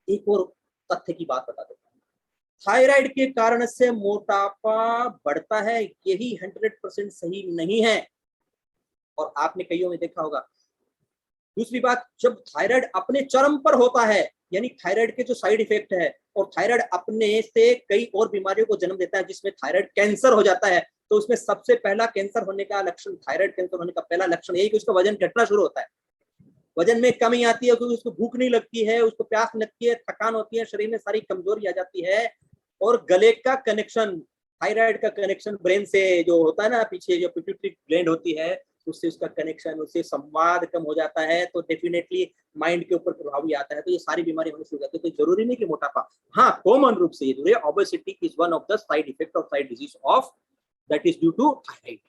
एक और तथ्य की बात बता देता हूँ, थायराइड के कारण से मोटापा बढ़ता है, यही 100% सही नहीं है, और आपने कईयों में देखा होगा। दूसरी बात, जब थायराइड अपने चरम पर होता है, यानी थायराइड के जो साइड इफेक्ट है, और थायराइड अपने से कई और बीमारियों को जन्म देता है, जिसमें थायराइड कैंसर हो जाता है, तो उसमें सबसे पहला कैंसर होने का लक्षण, थायराइड कैंसर होने का पहला लक्षण यही कि उसका वजन घटना शुरू होता है, वजन में कमी आती है, क्योंकि उसको भूख नहीं लगती है, उसको प्यास लगती है, थकान होती है, शरीर में सारी कमजोरी आ जाती है, और गले का कनेक्शन, थायराइड का कनेक्शन ब्रेन से जो होता है ना, पीछे जो पिट्यूटरी ग्लैंड होती है, उससे उसका कनेक्शन, उससे संवाद कम हो जाता है, तो डेफिनेटली माइंड के ऊपर प्रभाव भी आता है, तो ये सारी बीमारी होने शुरू हो जाती है। तो जरूरी नहीं कि मोटापा, हाँ कॉमन रूप से ये जरूरी है, obesity is one of the side effect of side disease of that is due to thyroid.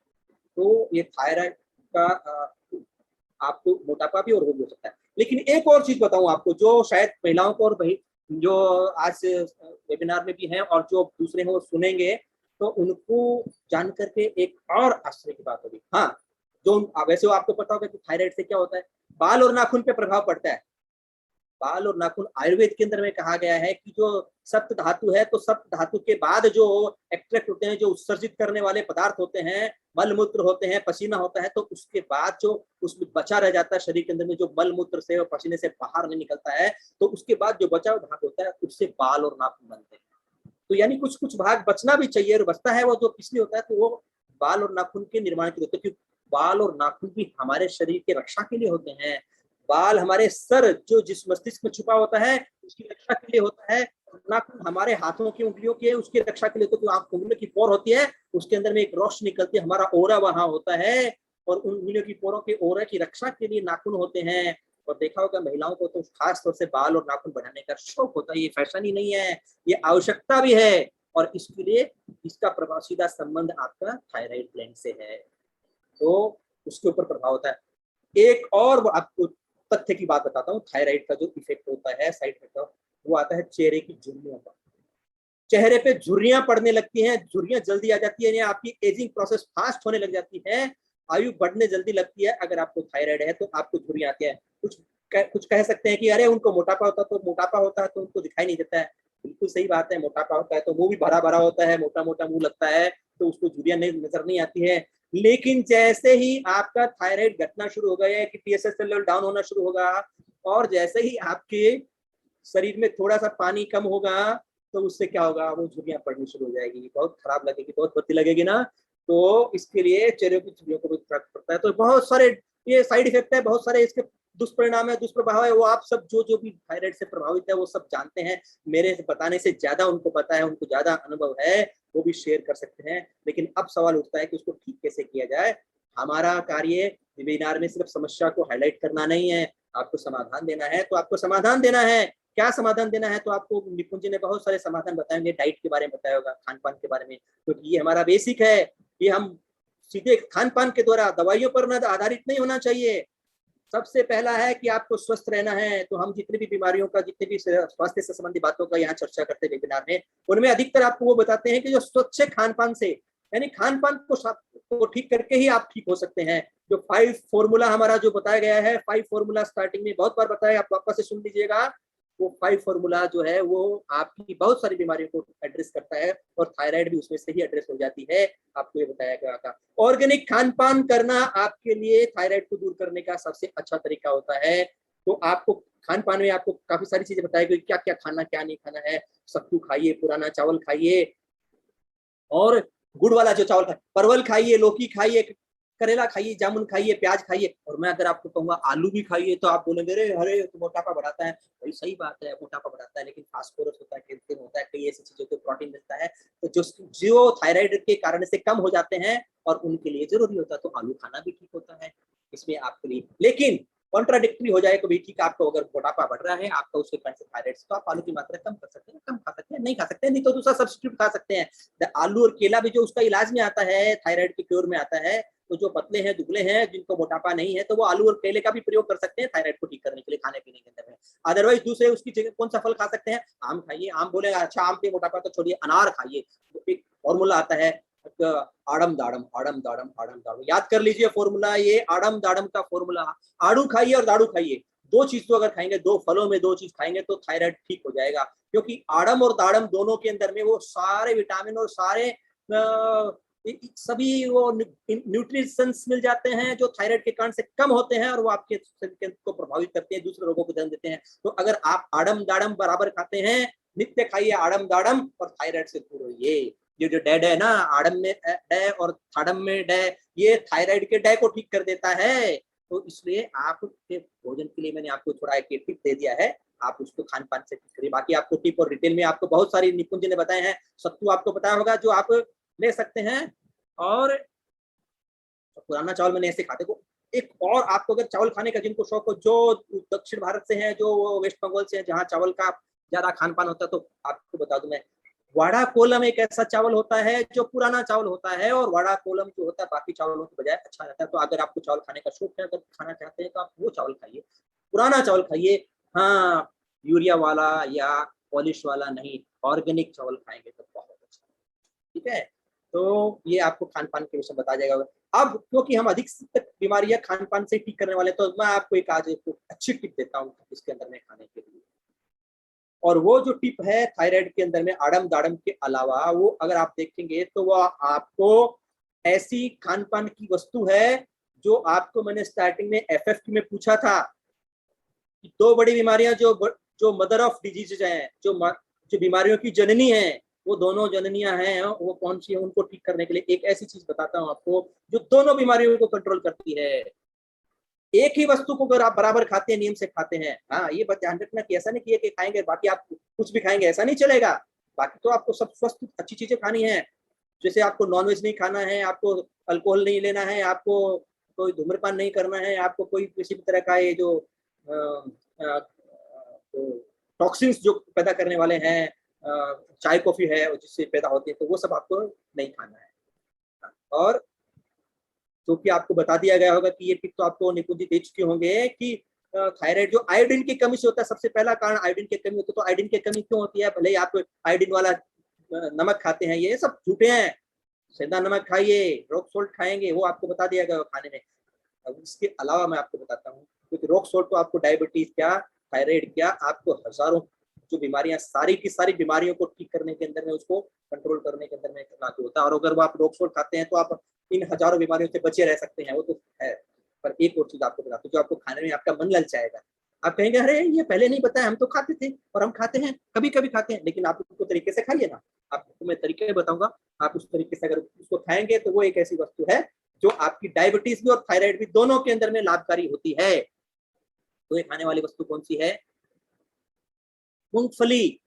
तो ये थायराइड का आपको मोटापा भी और वो भी हो सकता है। लेकिन एक और चीज बताऊं आपको, जो शायद महिलाओं को, और भाई जो आज वेबिनार में भी हैं और जो दूसरे हैं वो सुनेंगे, तो उनको जान करके एक और आश्चर्य की बात होगी। हाँ, जो वैसे वो आपको पता होगा कि थायराइड से क्या होता है, बाल और नाखून पे प्रभाव पड़ता है। बाल और नाखून, आयुर्वेद के अंदर में कहा गया है कि जो सप्त धातु है, तो सप्त धातु के बाद जो एक्सट्रैक्ट होते हैं, जो उत्सर्जित करने वाले पदार्थ होते हैं, मल मूत्र होते हैं, पसीना होता है, तो उसके बाद जो उसमें बचा रह जाता है शरीर के अंदर में, जो मल मूत्र से और पसीने से बाहर नहीं निकलता है, तो उसके बाद जो बचा हुआ भाग होता है, उससे बाल और नाखून बनते हैं। तो यानी कुछ कुछ भाग बचना भी चाहिए, और बचता है वो जो पिछले होता है, तो वो बाल और नाखून के निर्माण के लिए होते हैं, क्योंकि बाल और नाखून भी हमारे शरीर के रक्षा के लिए होते हैं। बाल हमारे सर, जो जिस मस्तिष्क में छुपा होता है, उसकी रक्षा के लिए होता है, और नाखून हमारे हाथों की उंगलियों के उसकी रक्षा के लिए, तो आंख उंगलियों की पोर होती है, उसके अंदर में एक रोशनी निकलती है, हमारा ओरा वहां होता है, और उन उंगलियों की पोरों के ओरा की रक्षा के लिए नाखून होते हैं। और देखा होगा महिलाओं को तो खास तौर से बाल और नाखून बढ़ाने का शौक होता है, ये फैशन ही नहीं है, ये आवश्यकता भी है, और इसके लिए इसका प्रभाव, सीधा संबंध आपका थायराइड ग्लैंड से है, तो उसके ऊपर प्रभाव होता है। एक और आपको तथ्य की बात बताता हूँ, थायराइड का जो इफेक्ट होता है, साइड इफेक्ट, वो आता है चेहरे की झुर्रियों पर। चेहरे पे झुर्रियां पड़ने लगती हैं, झुर्रियां जल्दी आ जाती है, यानी आपकी एजिंग प्रोसेस फास्ट होने लग जाती है, आयु बढ़ने जल्दी लगती है। अगर आपको थायराइड है तो आपको झुर्रियां आती है। कुछ कह सकते हैं कि अरे उनको मोटापा होता है, तो मोटापा होता है तो उनको दिखाई नहीं देता है। बिल्कुल सही बात है, मोटापा होता है तो मुंह भी भरा भरा होता है, मोटा मोटा मुंह लगता है, तो उसको झुर्रियां नजर नहीं आती है। लेकिन जैसे ही आपका थायराइड घटना शुरू हो गया है कि TSH लेवल डाउन होना शुरू होगा, और जैसे ही आपके शरीर में थोड़ा सा पानी कम होगा, तो उससे क्या होगा, वो झुर्रियां पड़नी शुरू हो जाएगी, बहुत खराब लगेगी, बहुत भद्दी लगेगी ना। तो इसके लिए चेहरे की झुर्रियों को भी फर्क पड़ता है। तो बहुत सारे ये साइड इफेक्ट है, बहुत सारे इसके दुष्परिणाम है, दुष्प्रभाव है, वो आप सब जो भी थायराइड से प्रभावित है वो सब जानते हैं। मेरे बताने से ज्यादा उनको पता है, उनको ज्यादा अनुभव है, वो भी शेयर कर सकते हैं। लेकिन अब सवाल उठता है कि उसको ठीक कैसे किया जाए। हमारा कार्य वेबिनार में सिर्फ समस्या को हाईलाइट करना नहीं है, आपको समाधान देना है, तो आपको समाधान देना है। क्या समाधान देना है, तो आपको निपुण जी ने बहुत सारे समाधान बताएंगे, डाइट के बारे में बताया होगा, खान पान के बारे में, क्योंकि ये हमारा बेसिक है। ये हम सीधे खान पान के द्वारा, दवाइयों पर न आधारित नहीं होना चाहिए। सबसे पहला है कि आपको स्वस्थ रहना है, तो हम जितनी भी बीमारियों का, जितने भी स्वास्थ्य से संबंधित बातों का यहाँ चर्चा करते हैं वेबिनार में, उनमें अधिकतर आपको वो बताते हैं कि जो स्वच्छ खान पान से, यानी खान पान को ठीक करके ही आप ठीक हो सकते हैं। जो 5 फॉर्मूला हमारा जो बताया गया है, 5 फॉर्मूला स्टार्टिंग में बहुत बार बताया, आप वापस से सुन लीजिएगा। वो 5 फॉर्मूला जो है वो आपकी बहुत सारी बीमारियों को एड्रेस करता है, और थायराइड भी उसमें से ही एड्रेस हो जाती है। आपको ये बताया गया था, ऑर्गेनिक खान पान करना आपके लिए थायराइड को दूर करने का सबसे अच्छा तरीका होता है। तो आपको खान पान में आपको काफी सारी चीजें बताई गई, क्या क्या खाना क्या नहीं खाना है। सत्तू खाइए, पुराना चावल खाइए, और गुड़ वाला जो चावल खाइए, परवल खाइए, लौकी खाइए, करेला खाइए, जामुन खाइए, प्याज खाइए, और मैं अगर आपको कहूंगा आलू भी खाइए तो आप बोलेंगे अरे अरे तो मोटापा बढ़ाता है। भाई सही बात है, मोटापा बढ़ाता है, लेकिन फास्फोरस होता है, कैल्शियम होता है, कई ऐसी चीजों को प्रोटीन मिलता है तो जो थायराइड के कारण से कम हो जाते हैं और उनके लिए जरूरी होता है, तो आलू खाना भी ठीक होता है इसमें आपके लिए। लेकिन कॉन्ट्राडिक्टरी हो जाए कभी, ठीक आपको अगर मोटापा बढ़ रहा है आपका उसके कारण से थायराइड, तो आप आलू की मात्रा कम कर सकते हैं, कम खा सकते हैं, नहीं खा सकते हैं, नहीं तो दूसरा सब्स्टिट्यूट खा सकते हैं। आलू और केला भी जो उसका इलाज में आता है, थायराइड के क्योर में आता है, तो जो पतले हैं, दुबले हैं, जिनको मोटापा नहीं है, तो वो आलू और केले का भी प्रयोग कर सकते हैं थायराइड को ठीक करने के लिए खाने पीने के अंदर में। अदरवाइज दूसरे उसकी जगह कौन सा फल खा सकते हैं? आम खाइए। आम बोलेगा अच्छा आम पे मोटापा तो छोड़िए, अनार खाइए। एक फॉर्मूला आता है आड़म दाड़म, आड़म दाड़म, आड़म दाड़म, याद कर लीजिए फॉर्मूला, ये आड़म दाड़म का फॉर्मूला। आड़ू खाइए और दाड़ू खाइए, दो चीज तो अगर खाएंगे, दो फलों में दो चीज खाएंगे तो थायराइड ठीक हो जाएगा। क्योंकि आड़म और दाड़म दोनों के अंदर में वो सारे विटामिन और सारे सभी वो न्यूट्रिशंस मिल जाते हैं जो थायराइड के कारण से कम होते हैं और वो आपके शरीर को प्रभावित करते हैं, दूसरे रोगों को जन्म देते हैं। तो अगर आप आड़म दाड़म बराबर खाते हैं, नित्य खाइए आड़म दाड़म, और थायराइड से दूर रहिए। ये जो डेड है ना, आड़म में डे और थाड़म में डे, ये थायराइड के डे को ठीक कर देता है। तो इसलिए आपके भोजन के लिए मैंने आपको थोड़ा एक टिप दे दिया है, आप उसको खान पान से ठीक करिए। बाकी आपको टिप और डिटेल में आपको बहुत सारी निपुण जी ने बताए हैं। सत्तू आपको बताया होगा जो आप ले सकते हैं, और पुराना चावल मैंने ऐसे खाते को। एक और आपको अगर चावल खाने का जिनको शौक हो, जो दक्षिण भारत से हैं, जो वेस्ट बंगाल से हैं, जहाँ चावल का ज्यादा खान पान होता है, तो आपको बता दूं मैं, वाड़ा कोलम एक ऐसा चावल होता है जो पुराना चावल होता है, और वाड़ा कोलम जो होता है बाकी चावलों के बजाय अच्छा रहता है। तो अगर आपको चावल खाने का शौक है, अगर खाना चाहते हैं, तो आप वो चावल खाइए, पुराना चावल खाइए। हाँ, यूरिया वाला या पॉलिश वाला नहीं, ऑर्गेनिक चावल खाएंगे तो बहुत अच्छा, ठीक है। तो ये आपको खान पान के विषय बताया जाएगा। अब क्योंकि हम अधिक बीमारियां खान पान से ठीक करने वाले, तो मैं आपको एक आज एक अच्छी टिप देता हूँ इसके अंदर में खाने के लिए। और वो जो टिप है थायराइड के अंदर में आड़म दाड़म के अलावा, वो अगर आप देखेंगे तो वो आपको ऐसी खान पान की वस्तु है जो आपको मैंने स्टार्टिंग में एफएफ में पूछा था कि दो बड़ी बीमारियां जो मदर ऑफ डिजीज हैं, जो बीमारियों की जननी है, वो दोनों जननियां हैं, वो कौन सी है, उनको ठीक करने के लिए एक ऐसी चीज बताता हूँ आपको जो दोनों बीमारियों को कंट्रोल करती है। एक ही वस्तु को अगर आप बराबर खाते हैं, नियम से खाते हैं, हाँ ये बात ध्यान रखना कि ऐसा नहीं कि खाएंगे बाकी आप कुछ भी खाएंगे, ऐसा नहीं चलेगा। बाकी तो आपको सब स्वस्थ अच्छी चीजें खानी है। जैसे आपको नॉनवेज नहीं खाना है, आपको अल्कोहल नहीं लेना है, आपको कोई धूम्रपान नहीं करना है, आपको कोई किसी भी तरह का ये जो टॉक्सिन्स जो पैदा करने वाले हैं, चाय कॉफी है जिससे पैदा होती है, तो वो सब आपको नहीं खाना है। और जो कि आपको बता दिया गया होगा कि ये टिप तो आपको निपुण जी दे चुके होंगे कि थायराइड जो आयोडीन की कमी से होता है, सबसे पहला कारण आयोडीन की कमी होती है। तो आयोडीन की कमी क्यों होती है? भले ही आप आयोडीन वाला नमक खाते हैं, ये सब झूठे हैं। सेंधा नमक खाइए, रॉक सोल्ट खाएंगे, वो आपको बता दिया गया खाने में। अब इसके अलावा मैं आपको बताता हूँ, क्योंकि रॉक सोल्ट तो आपको डायबिटीज क्या, थायराइड क्या, आपको हजारों जो बीमारियां, सारी की सारी बीमारियों को ठीक करने के अंदर में, उसको कंट्रोल करने के अंदर में लागू होता है। और अगर वो आप रॉक सोल्ट खाते हैं तो आप इन हजारों बीमारियों से बचे रह सकते हैं, वो तो है। पर एक और चीज आपको बताता हूँ जो आपको खाने में आपका मन ललचाएगा। आप कहेंगे अरे ये पहले नहीं पता है, हम तो खाते थे और हम खाते हैं, कभी कभी खाते हैं, लेकिन आप उसको तरीके से खाइए ना। आपको मैं तरीके बताऊंगा, आप उस तरीके से अगर उसको खाएंगे तो वो एक ऐसी वस्तु है जो आपकी डायबिटीज भी और थायराइड भी दोनों के अंदर में लाभकारी होती है। तो ये खाने वाली वस्तु कौन सी है? मूंगफली।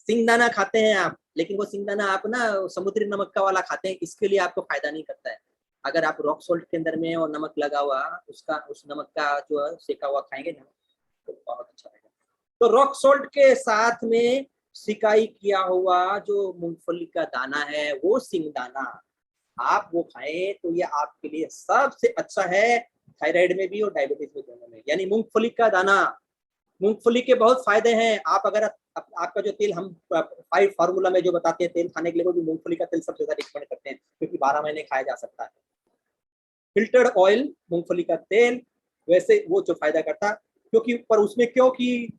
सिंगदाना खाते हैं आप, लेकिन वो सिंगदाना आप ना समुद्री नमक का वाला खाते हैं, इसके लिए आपको फायदा नहीं करता है। अगर आप रॉक सोल्ट के अंदर में और नमक लगा हुआ उसका, उस नमक का जो सेका हुआ खाएंगे ना, तो बहुत अच्छा रहेगा। तो रॉक सोल्ट के साथ में सिकाई किया हुआ जो मूंगफली का दाना है, वो सिंगदाना आप वो खाएं तो ये आपके लिए सबसे अच्छा है, थायराइड में भी और डायबिटीज में, दोनों में। यानी मूंगफली का दाना, मूंगफली के बहुत फायदे हैं। आप अगर आपका जो तेल हम 5 फार्मूला में जो बताते हैं तेल खाने के लिए, वो भी मूंगफली का तेल सबसे ज्यादा रिकमेंड करते हैं, क्योंकि 12 महीने खाया जा सकता है। फिल्टर्ड ऑयल मूंगफली का तेल, वैसे वो जो फायदा करता, क्योंकि पर उसमें क्योंकि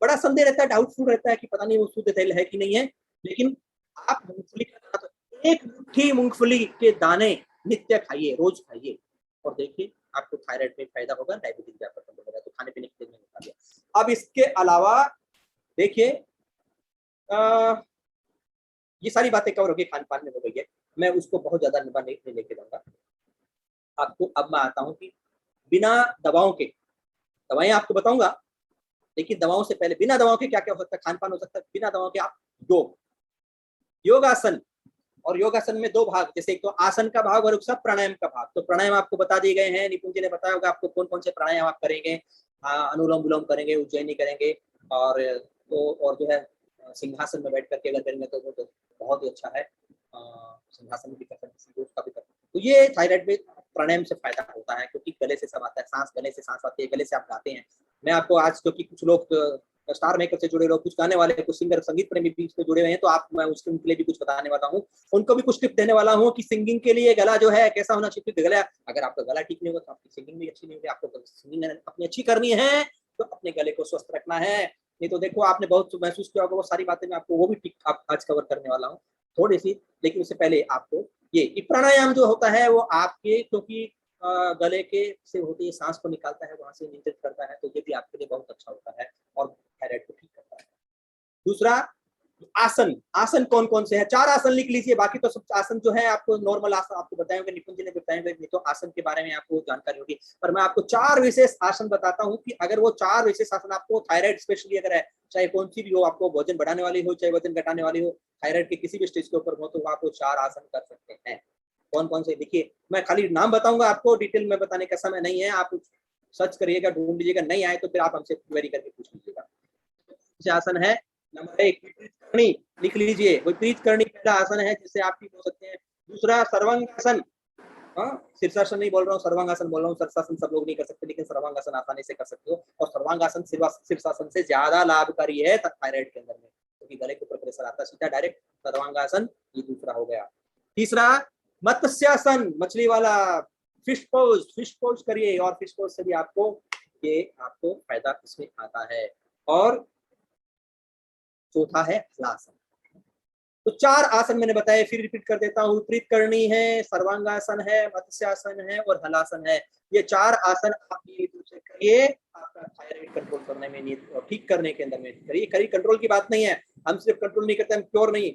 बड़ा संदेह रहता है, डाउटफुल रहता है कि पता नहीं वो शुद्ध तेल है कि नहीं है। लेकिन आप मूंगफली का दाना, एक मुट्ठी मूंगफली के दाने नित्य खाइए, रोज खाइए, और देखिए आपको थायराइड में फायदा होगा, डायबिटीज भी आपका कम होगा। तो खाने पीने के में बता दिया। अब इसके अलावा देखिए ये सारी बातें कवर होगी, खान पान में हो गई है। मैं उसको बहुत ज्यादा लंबा नहीं लेके जाऊंगा आपको। अब मैं आता हूँ कि बिना दवाओं के, दवाएं आपको बताऊंगा, लेकिन दवाओं से पहले बिना दवाओं के क्या क्या हो सकता है, खान पान हो सकता है, बिना दवाओं के आप योग, योगासन। और योगासन में दो भाग, जैसे एक तो आसन का भाग और एक प्राणायाम का भाग। तो प्राणायाम आपको बता दिए गए हैं, निपुण जी ने बताया होगा आपको कौन कौन से प्राणायाम आप करेंगे। अनुलोम विलोम करेंगे, उज्जैनी करेंगे, और तो और जो है सिंहासन में बैठ करके अगर करेंगे तो बहुत ही अच्छा है। सिंहासन भी कर सकते, उसका भी कर सकते। तो ये थायराइड में प्राणायाम से फायदा होता है, क्योंकि गले से सब आता है, सांस गले से सांस आती है, गले से आप गाते हैं। मैं आपको आज, क्योंकि कुछ लोग स्टार मेकर से जुड़े लोग, कुछ गाने वाले, कुछ सिंगर, संगीत प्रेमी भी इसमें जुड़े हुए हैं, तो आप मैं उसके उनके लिए भी कुछ बताने वाला हूँ, उनको भी कुछ टिप देने वाला हूँ कि सिंगिंग के लिए गला जो है कैसा होना चाहिए। गला, अगर आपका गला ठीक नहीं होगा तो आपकी सिंगिंग भी अच्छी नहीं होगी। आपको सिंगिंग अपनी अच्छी करनी है तो अपने गले को स्वस्थ रखना है। नहीं तो देखो, आपने बहुत महसूस किया होगा, वो सारी बातें मैं आपको वो भी आज कवर करने वाला हूँ थोड़ी सी। लेकिन उससे पहले आपको ये प्राणायाम जो होता है वो आपके, क्योंकि गले के से होती है, सांस को निकालता है, वहां से नियंत्रित करता है, तो ये भी आपके लिए बहुत अच्छा होता है और थायराइड को ठीक करता है। दूसरा, आसन। आसन कौन कौन से हैं? 4 आसन लिख लीजिए, बाकी तो सब आसन जो है आपको नॉर्मल आसन आपको बताएंगे, निपुण जी ने बताएंगे, नहीं तो आसन के बारे में आपको जानकारी होगी। पर मैं आपको 4 विशेष आसन बताता हूँ कि अगर वो 4 विशेष आसन आपको थायराइड स्पेशली अगर है, चाहे कौन सी भी हो, आपको वजन बढ़ाने वाली हो चाहे वजन घटाने वाली हो, थायराइड के किसी भी स्टेज के ऊपर हो, तो आप वो 4 आसन कर सकते हैं। कौन कौन से देखिए, मैं खाली नाम बताऊंगा आपको, डिटेल में बताने का समय नहीं है। आप सर्च करिएगा, ढूंढ लीजिएगा, नहीं आए तो फिर आप हमसे क्वेरी करके पूछ लीजिएगा। आसन है नंबर 1 विपरीत करनी, लिख लीजिए। विपरीत करनी पहला आसन है जिससे आप ठीक हो सकते हैं। दूसरा सर्वांगासन, हाँ शीर्षासन नहीं बोल रहा हूँ, सर्वांगासन बोल रहा हूँ। शीर्षासन सब लोग नहीं कर सकते, लेकिन सर्वांगासन आसानी से कर सकते हो। और सर्वांगासन शीर्षासन से ज्यादा लाभकारी है थायराइड के अंदर में, क्योंकि गले के ऊपर प्रेशर आता है सीधा डायरेक्ट। सर्वांगासन ये दूसरा हो गया। तीसरा मत्स्यासन, मछली वाला, फिश पोज। फिश पोज करिए, और फिश पोज से भी आपको आपको फायदा इसमें आता है। और चौथा है हलासन। तो 4 आसन मैंने बताए, फिर रिपीट कर देता हूँ। विपरीत करनी है, सर्वांगासन है, मत्स्यासन है और हलासन है। ये 4 आसन आप नियमित रूप से करिए, आपका थायराइड कंट्रोल करने में, ठीक करने के अंदर में करिए। करिए, कंट्रोल की बात नहीं है, हम सिर्फ कंट्रोल नहीं करते, हम क्योर नहीं,